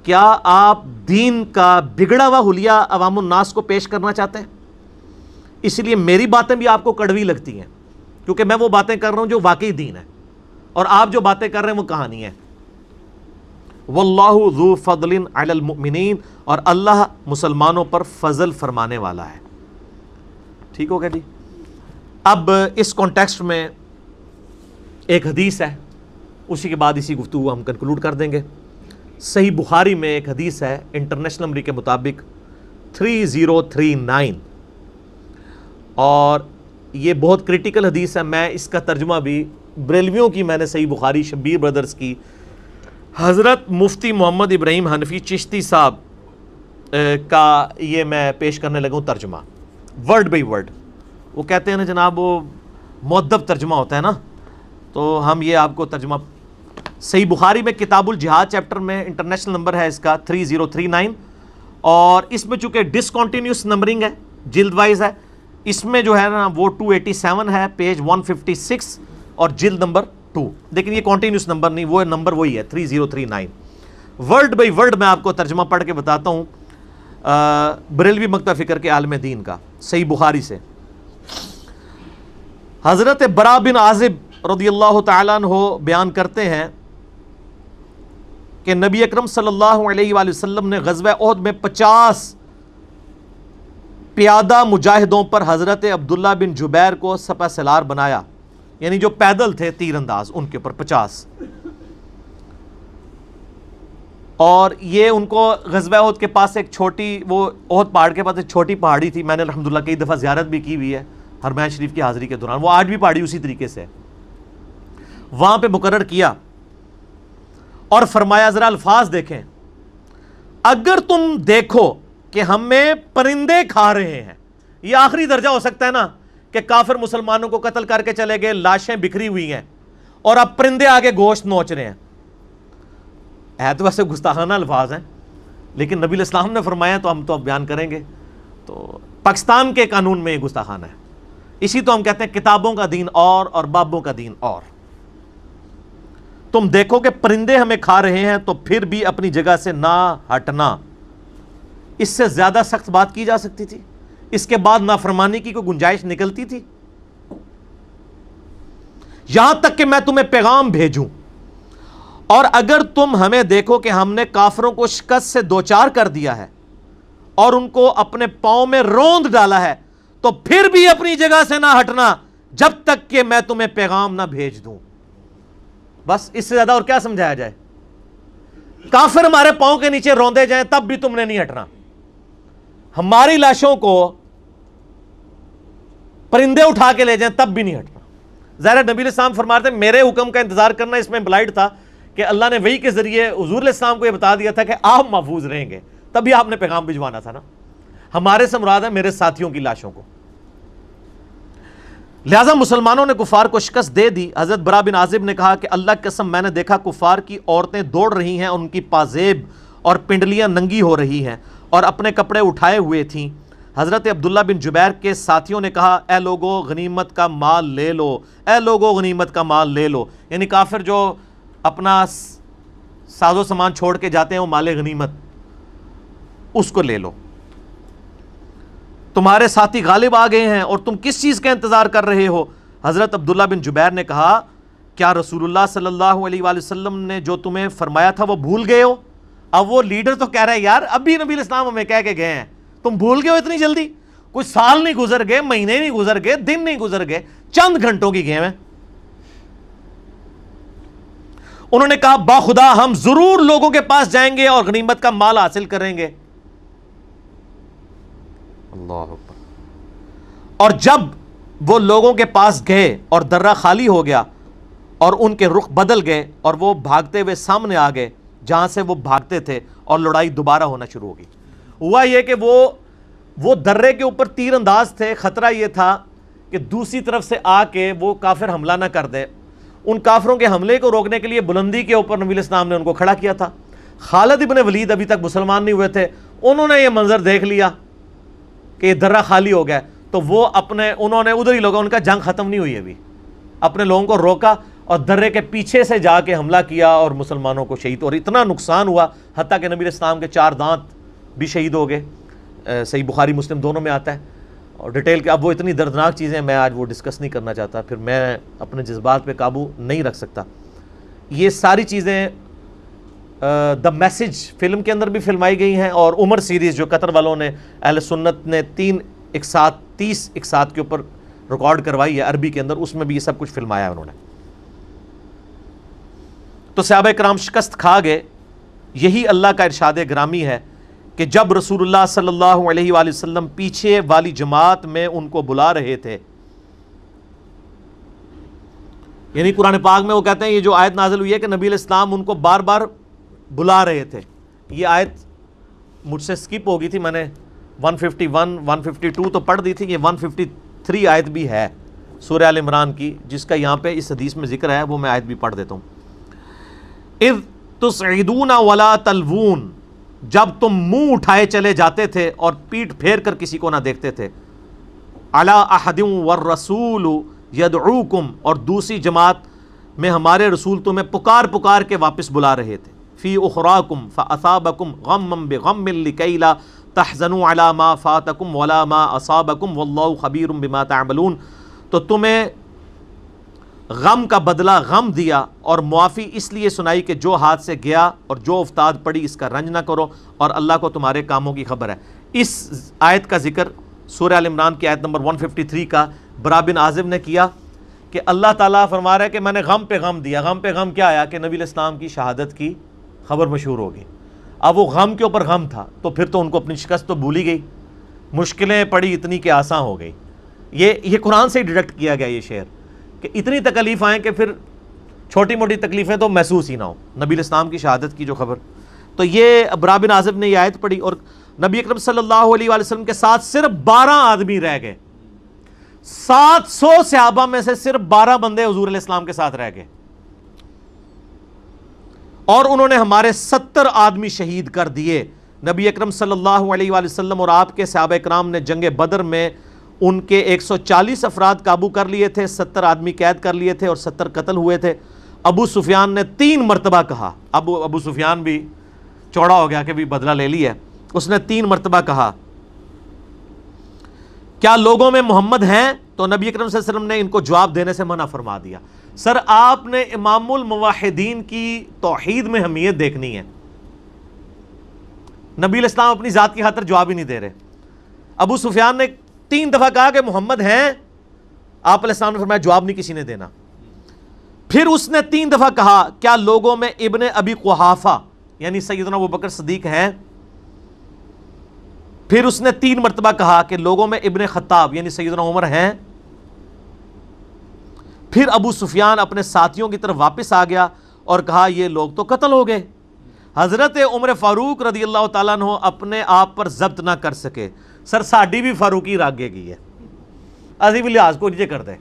کیا آپ دین کا بگڑا ہوا حلیہ عوام الناس کو پیش کرنا چاہتے ہیں؟ اس لیے میری باتیں بھی آپ کو کڑوی لگتی ہیں، کیونکہ میں وہ باتیں کر رہا ہوں جو واقعی دین ہے، اور آپ جو باتیں کر رہے ہیں وہ کہانی ہے۔ واللہ ذو فضل علی المؤمنین، اور اللہ مسلمانوں پر فضل فرمانے والا ہے۔ ٹھیک ہو گیا جی؟ اب اس کانٹیکسٹ میں ایک حدیث ہے، اسی کے بعد اسی گفتگو ہم کنکلوڈ کر دیں گے۔ صحیح بخاری میں ایک حدیث ہے انٹرنیشنل نمبر کے مطابق 3039، اور یہ بہت کریٹیکل حدیث ہے۔ میں اس کا ترجمہ بھی بریلویوں کی میں نے صحیح بخاری شبیر بردرز کی حضرت مفتی محمد ابراہیم حنفی چشتی صاحب کا یہ میں پیش کرنے لگا ہوں ترجمہ ورڈ بائی ورڈ۔ وہ کہتے ہیں نا جناب وہ مؤدب ترجمہ ہوتا ہے نا، تو ہم یہ آپ کو ترجمہ صحیح بخاری میں کتاب الجہاد چیپٹر میں انٹرنیشنل نمبر ہے اس کا 3039، اور اس میں چونکہ ڈسکنٹینیوس نمبرنگ ہے، جلد وائز ہے، اس میں جو ہے نا وہ 287 ہے، پیج 156 اور جلد نمبر 2، لیکن یہ کنٹینیوس نمبر نہیں، وہ نمبر وہی ہے 3039۔ ورڈ بائی ورڈ میں آپ کو ترجمہ پڑھ کے بتاتا ہوں بریلوی مکتب فکر کے عالم دین کا، صحیح بخاری سے۔ حضرت برا بن عازب رضی اللہ تعالیٰ عنہ بیان کرتے ہیں کہ نبی اکرم صلی اللہ علیہ وآلہ وسلم نے غزوہ احد میں 50 پیادہ مجاہدوں پر حضرت عبداللہ بن جبیر کو سپہ سالار بنایا، یعنی جو پیدل تھے تیر انداز، ان کے اوپر 50۔ اور یہ ان کو غزوہ احد کے پاس ایک چھوٹی، وہ احد پہاڑ کے پاس ایک چھوٹی پہاڑی تھی، میں نے الحمدللہ کئی دفعہ زیارت بھی کی ہوئی ہے حرمین شریف کی حاضری کے دوران، وہ آج بھی پہاڑی اسی طریقے سے ہے، وہاں پہ مقرر کیا اور فرمایا، ذرا الفاظ دیکھیں، اگر تم دیکھو کہ ہمیں پرندے کھا رہے ہیں، یہ آخری درجہ ہو سکتا ہے نا کہ کافر مسلمانوں کو قتل کر کے چلے گئے، لاشیں بکھری ہوئی ہیں اور اب پرندے آگے گوشت نوچ رہے ہیں، ہے تو ویسے گستاخانہ الفاظ ہیں، لیکن نبی علیہ السلام نے فرمایا تو ہم تو اب بیان کریں گے، تو پاکستان کے قانون میں یہ گستاخانہ ہے، اسی تو ہم کہتے ہیں کتابوں کا دین اور بابوں کا دین اور۔ تم دیکھو کہ پرندے ہمیں کھا رہے ہیں تو پھر بھی اپنی جگہ سے نہ ہٹنا، اس سے زیادہ سخت بات کی جا سکتی تھی؟ اس کے بعد نافرمانی کی کوئی گنجائش نکلتی تھی؟ یہاں تک کہ میں تمہیں پیغام بھیجوں، اور اگر تم ہمیں دیکھو کہ ہم نے کافروں کو شکست سے دوچار کر دیا ہے اور ان کو اپنے پاؤں میں روند ڈالا ہے تو پھر بھی اپنی جگہ سے نہ ہٹنا جب تک کہ میں تمہیں پیغام نہ بھیج دوں۔ بس اس سے زیادہ اور کیا سمجھایا جائے؟ کافر ہمارے پاؤں کے نیچے روندے جائیں تب بھی تم نے نہیں ہٹنا، ہماری لاشوں کو پرندے اٹھا کے لے جائیں تب بھی نہیں ہٹنا۔ ظاہر نبی علیہ السلام فرماتے ہیں میرے حکم کا انتظار کرنا اس میں بلائٹ تھا کہ اللہ نے وحی کے ذریعے حضور علیہ السلام کو یہ بتا دیا تھا کہ آپ محفوظ رہیں گے، تبھی آپ نے پیغام بھجوانا تھا نا۔ ہمارے سے مراد ہے میرے ساتھیوں کی لاشوں کو۔ لہٰذا مسلمانوں نے کفار کو شکست دے دی۔ حضرت برا بن عازب نے کہا کہ اللہ کی قسم میں نے دیکھا کفار کی عورتیں دوڑ رہی ہیں، ان کی پازیب اور پنڈلیاں ننگی ہو رہی ہیں اور اپنے کپڑے اٹھائے ہوئے تھیں۔ حضرت عبداللہ بن جبیر کے ساتھیوں نے کہا اے لوگو غنیمت کا مال لے لو، اے لوگو غنیمت کا مال لے لو، یعنی کافر جو اپنا ساز و سامان چھوڑ کے جاتے ہیں وہ مال غنیمت، اس کو لے لو، تمہارے ساتھی غالب آ گئے ہیں اور تم کس چیز کا انتظار کر رہے ہو؟ حضرت عبداللہ بن جبیر نے کہا کیا رسول اللہ صلی اللہ علیہ وآلہ وسلم نے جو تمہیں فرمایا تھا وہ بھول گئے ہو؟ اب وہ لیڈر تو کہہ رہا ہے یار ابھی نبی علیہ السلام ہمیں کہہ کے گئے ہیں، تم بھول گئے ہو اتنی جلدی؟ کچھ سال نہیں گزر گئے، مہینے نہیں گزر گئے، دن نہیں گزر گئے، چند گھنٹوں کی گیم ہے۔ انہوں نے کہا باخدا ہم ضرور لوگوں کے پاس جائیں گے اور غنیمت کا مال حاصل کریں گے۔ اللہ اکبر۔ اور جب وہ لوگوں کے پاس گئے اور درہ خالی ہو گیا اور ان کے رخ بدل گئے اور وہ بھاگتے ہوئے سامنے آ گئے جہاں سے وہ بھاگتے تھے اور لڑائی دوبارہ ہونا شروع ہو گئی۔ ہوا یہ کہ وہ درے کے اوپر تیر انداز تھے، خطرہ یہ تھا کہ دوسری طرف سے آ کے وہ کافر حملہ نہ کر دے۔ ان کافروں کے حملے کو روکنے کے لیے بلندی کے اوپر نبی علیہ السلام نے ان کو کھڑا کیا تھا۔ خالد ابن ولید ابھی تک مسلمان نہیں ہوئے تھے، انہوں نے یہ منظر دیکھ لیا کہ یہ درہ خالی ہو گیا تو وہ انہوں نے ادھر ہی لوگا، ان کا جنگ ختم نہیں ہوئی ابھی، اپنے لوگوں کو روکا اور درے کے پیچھے سے جا کے حملہ کیا اور مسلمانوں کو شہید، اور اتنا نقصان ہوا حتیٰ کہ نبی علیہ السلام کے 4 دانت بھی شہید ہو گئے۔ صحیح بخاری مسلم دونوں میں آتا ہے اور ڈیٹیل کے، اب وہ اتنی دردناک چیزیں میں آج وہ ڈسکس نہیں کرنا چاہتا، پھر میں اپنے جذبات پہ قابو نہیں رکھ سکتا۔ یہ ساری چیزیں دا میسج فلم کے اندر بھی فلمائی گئی ہیں، اور عمر سیریز جو قطر والوں نے اہل سنت نے 30 اقساط کے اوپر ریکارڈ کروائی ہے عربی کے اندر، اس میں بھی یہ سب کچھ فلمایا ہے انہوں نے۔ تو صحابہ کرام شکست کھا گئے۔ یہی اللہ کا ارشاد گرامی ہے کہ جب رسول اللہ صلی اللہ علیہ وآلہ وسلم پیچھے والی جماعت میں ان کو بلا رہے تھے، یعنی قرآن پاک میں وہ کہتے ہیں یہ جو آیت نازل ہوئی ہے کہ نبی علیہ السلام ان کو بار بار بلا رہے تھے، یہ آیت مجھ سے سکپ ہو گئی تھی، میں نے 151 152 تو پڑھ دی تھی، یہ 153 آیت بھی ہے سورہ آل عمران کی جس کا یہاں پہ اس حدیث میں ذکر ہے، وہ میں آیت بھی پڑھ دیتا ہوں۔ اذ تسعدون ولا تلوون جب تم منہ اٹھائے چلے جاتے تھے اور پیٹھ پھیر کر کسی کو نہ دیکھتے تھے. علی احد والرسول یدعوکم، اور دوسری جماعت میں ہمارے رسول تمہیں پکار پکار کے واپس بلا رہے تھے. فی اخراکم فاصابکم غما بغم لکی لا تحزنوا علی ما فاتکم ولا ما اصابکم واللہ خبیر بما تعملون. تو تمہیں غم کا بدلہ غم دیا اور معافی اس لیے سنائی کہ جو ہاتھ سے گیا اور جو افتاد پڑی اس کا رنج نہ کرو، اور اللہ کو تمہارے کاموں کی خبر ہے. اس آیت کا ذکر سورہ ال عمران کی آیت نمبر 153 کا برا بن عازب نے کیا کہ اللہ تعالیٰ فرما رہا ہے کہ میں نے غم پہ غم دیا. غم پہ غم کیا آیا کہ نبی علیہ السلام کی شہادت کی خبر مشہور ہو گئی. اب وہ غم کے اوپر غم تھا تو پھر تو ان کو اپنی شکست تو بھولی گئی، مشکلیں پڑی اتنی کہ آسان ہو گئی. یہ قرآن سے ہی ڈیڈکٹ کیا گیا یہ شعر کہ اتنی تکلیف آئیں کہ پھر چھوٹی موٹی تکلیفیں تو محسوس ہی نہ ہو. نبی علیہ السلام کی شہادت کی جو خبر، تو یہ برا بن عازب نے یہ آیت پڑھی اور نبی اکرم صلی اللہ علیہ وآلہ وسلم کے ساتھ صرف 12 آدمی رہ گئے. 700 صحابہ میں سے صرف 12 بندے حضور علیہ السلام کے ساتھ رہ گئے، اور انہوں نے ہمارے 70 آدمی شہید کر دیے. نبی اکرم صلی اللہ علیہ وآلہ وسلم اور آپ کے صحابہ اکرام نے جنگ بدر میں ان کے 140 افراد قابو کر لیے تھے، 70 آدمی قید کر لیے تھے اور 70 قتل ہوئے تھے. ابو سفیان نے 3 مرتبہ کہا، ابو سفیان بھی چوڑا ہو گیا کہ بھی بدلہ لے لی ہے، اس نے 3 مرتبہ کہا کیا لوگوں میں محمد ہیں؟ تو نبی اکرم صلی اللہ علیہ وسلم نے ان کو جواب دینے سے منع فرما دیا. سر آپ نے امام الموحدین کی توحید میں اہمیت دیکھنی ہے. نبی علیہ السلام اپنی ذات کی خاطر جواب ہی نہیں دے رہے. ابو سفیان نے 3 دفعہ کہا کہ محمد ہیں، آپ علیہ السلام نے فرمایا جواب نہیں کسی نے دینا. پھر اس نے 3 دفعہ کہا کیا لوگوں میں ابن ابی قحافہ یعنی سیدنا ابوبکر صدیق ہیں؟ پھر اس نے 3 مرتبہ کہا کہ لوگوں میں ابن خطاب یعنی سیدنا عمر ہیں. پھر ابو سفیان اپنے ساتھیوں کی طرف واپس آ گیا اور کہا یہ لوگ تو قتل ہو گئے. حضرت عمر فاروق رضی اللہ تعالیٰ عنہ اپنے آپ پر ضبط نہ کر سکے. سر ساڈی بھی فاروقی راگے گئی ہے، اسی بھی لحاظ کو نیچے کر دے.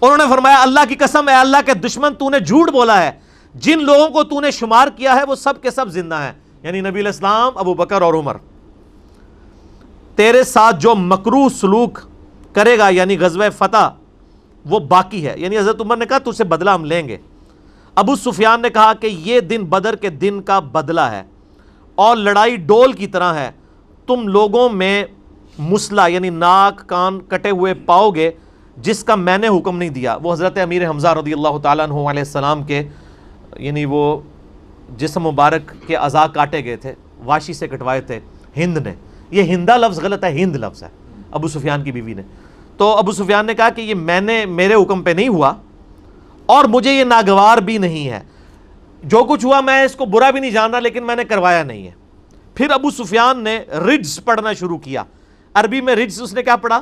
انہوں نے فرمایا اللہ کی قسم ہے اللہ کے دشمن تو نے جھوٹ بولا ہے، جن لوگوں کو تو نے شمار کیا ہے وہ سب کے سب زندہ ہیں، یعنی نبی علیہ السلام، ابو بکر اور عمر. تیرے ساتھ جو مکروہ سلوک کرے گا یعنی غزوہ فتح وہ باقی ہے، یعنی حضرت عمر نے کہا تجھ سے بدلہ ہم لیں گے. ابو سفیان نے کہا کہ یہ دن بدر کے دن کا بدلہ ہے اور لڑائی ڈول کی طرح ہے، تم لوگوں میں مسلح یعنی ناک کان کٹے ہوئے پاؤ گے جس کا میں نے حکم نہیں دیا. وہ حضرت امیر حمزہ رضی اللہ تعالیٰ عنہ علیہ السلام کے یعنی وہ جسم مبارک کے اعضاء کاٹے گئے تھے، واشی سے کٹوائے تھے ہند نے. یہ ہندہ لفظ غلط ہے، ہند لفظ ہے ابو سفیان کی بیوی نے. تو ابو سفیان نے کہا کہ یہ میرے حکم پہ نہیں ہوا اور مجھے یہ ناگوار بھی نہیں ہے، جو کچھ ہوا میں اس کو برا بھی نہیں جان رہا لیکن میں نے کروایا نہیں ہے. پھر ابو سفیان نے رجز پڑھنا شروع کیا. عربی میں رجز اس نے کیا پڑھا؟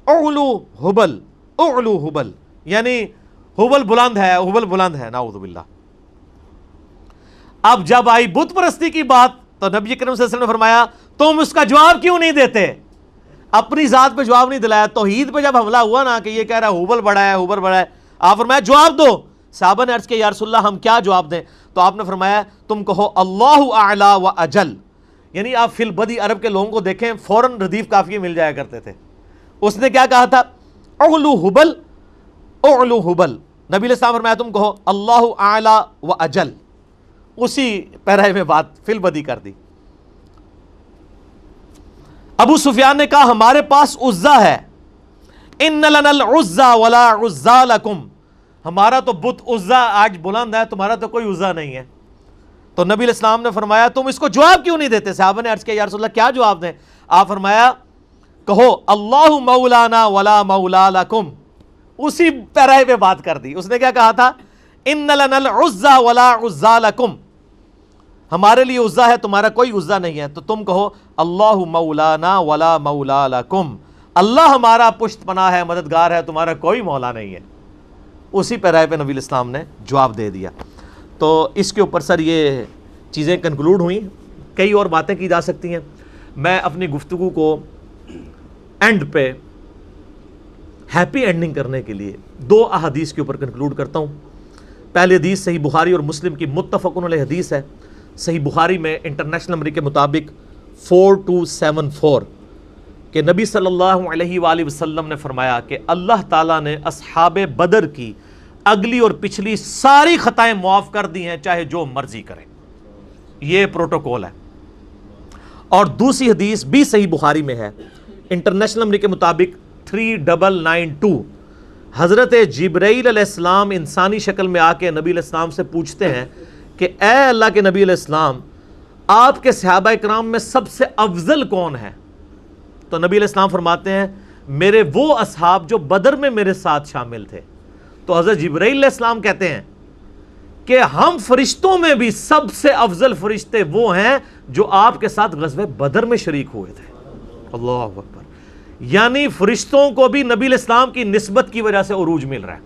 اعلو حبل، اعلو حبل، یعنی حبل بلند ہے، حبل بلند ہے، نعوذ باللہ. اب جب آئی بت پرستی کی بات تو نبی کریم صلی اللہ علیہ وسلم نے فرمایا تم اس کا جواب کیوں نہیں دیتے؟ اپنی ذات پہ جواب نہیں دلایا. توحید پہ جب حملہ ہوا نا کہ یہ کہہ رہا ہے حبل بڑا ہے، حبل بڑا ہے، آپ فرمایا جواب دو. صحابہ نے عرض کیا یا رسول اللہ ہم کیا جواب دیں؟ تو آپ نے فرمایا تم کہو اللہ اعلی و اجل. یعنی آپ فی البدی عرب کے لوگوں کو دیکھیں فوراً ردیف قافیے مل جایا کرتے تھے. اس نے کیا کہا تھا؟ اعلو حبل، اعلو حبل. نبی علیہ السلام فرمایا تم کہو اللہ اعلی و اجل. اسی پیرے میں بات فی البدی کر دی. ابو سفیان نے کہا ہمارے پاس عزا ہے، ان لنا العزا ولا عزا لکم. ہمارا تو بت عزا آج بلند ہے، تمہارا تو کوئی عزا نہیں ہے. تو نبی علیہ السلام نے فرمایا تم اس کو جواب کیوں نہیں دیتے؟ صحابہ نے عرض کیا یا رسول اللہ کیا جواب دیں؟ آپ فرمایا کہو اللہ مولانا ولا مولا لکم. اسی پیرے پہ بات کر دی. اس نے کیا کہا تھا؟ ان لنا العزا ولا عزا لکم، ہمارے لیے عزا ہے تمہارا کوئی عزا نہیں ہے. تو تم کہو اللہ مولانا ولا مولا لکم، اللہ ہمارا پشت پناہ ہے، مددگار ہے، تمہارا کوئی مولا نہیں ہے. اسی پیرے پہ نبی علیہ السلام نے جواب دے دیا. تو اس کے اوپر سر یہ چیزیں کنکلوڈ ہوئیں. کئی اور باتیں کی جا سکتی ہیں. میں اپنی گفتگو کو اینڈ پہ ہیپی اینڈنگ کرنے کے لیے 2 احادیث کے اوپر کنکلوڈ کرتا ہوں. پہلی حدیث صحیح بخاری اور مسلم کی متفق علیہ حدیث ہے. صحیح بخاری میں انٹرنیشنل نمبر کے مطابق 4274 کہ نبی صلی اللہ علیہ وآلہ وسلم نے فرمایا کہ اللہ تعالیٰ نے اصحاب بدر کی اگلی اور پچھلی ساری خطائیں معاف کر دی ہیں، چاہے جو مرضی کریں. یہ پروٹوکول ہے. اور دوسری حدیث بھی صحیح بخاری میں ہے، انٹرنیشنل نمبر کے مطابق 3992. حضرت جبرائیل علیہ السلام انسانی شکل میں آ کے نبی علیہ السلام سے پوچھتے ہیں کہ اے اللہ کے نبی علیہ السلام، آپ کے صحابہ کرام میں سب سے افضل کون ہے؟ تو نبی علیہ السلام فرماتے ہیں میرے وہ اصحاب جو بدر میں میرے ساتھ شامل تھے. تو حضرت جبرائیل علیہ السلام کہتے ہیں کہ ہم فرشتوں میں بھی سب سے افضل فرشتے وہ ہیں جو آپ کے ساتھ غزوہ بدر میں شریک ہوئے تھے. اللہ اکبر. یعنی فرشتوں کو بھی نبی علیہ السلام کی نسبت کی وجہ سے عروج مل رہا ہے.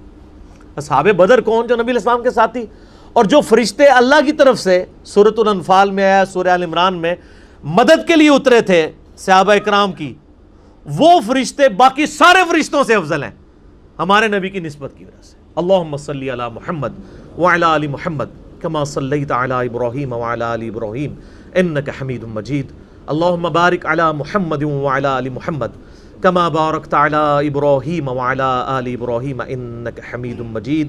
اصحاب بدر کون؟ جو نبی علیہ السلام کے ساتھی. اور جو فرشتے اللہ کی طرف سے سورۃ الانفال میں آیا، سورہ آل عمران میں مدد کے لیے اترے تھے صحابہ اکرام کی، وہ فرشتے باقی سارے فرشتوں سے افضل ہیں ہمارے نبی کی نسبت کی وجہ سے. اللہم صلی علی محمد وعلی آل محمد کما صلیت علی ابراہیم وعلی آل ابراہیم انک حمید مجید. اللہم بارک علی محمد وعلی آل محمد کما بارکت علی ابراہیم وعلی آل ابراہیم انک حمید مجید.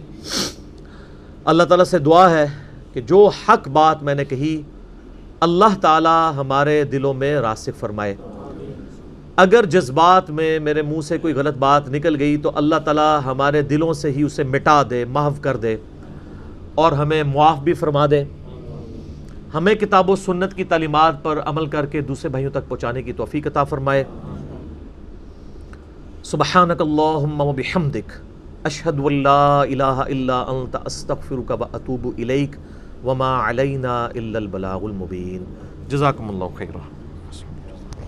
اللہ تعالیٰ سے دعا ہے کہ جو حق بات میں نے کہی اللہ تعالیٰ ہمارے دلوں میں راسخ فرمائے. اگر جذبات میں میرے منہ سے کوئی غلط بات نکل گئی تو اللہ تعالیٰ ہمارے دلوں سے ہی اسے مٹا دے، محو کر دے، اور ہمیں معاف بھی فرما دے. ہمیں کتاب و سنت کی تعلیمات پر عمل کر کے دوسرے بھائیوں تک پہنچانے کی توفیق عطا فرمائے. سبحانک اللہم و بحمدک اشہد ان لا الہ الا انت استغفرک و اتوب الیک وما علینا الا البلاغ المبین. جزاکم اللہ خیرا.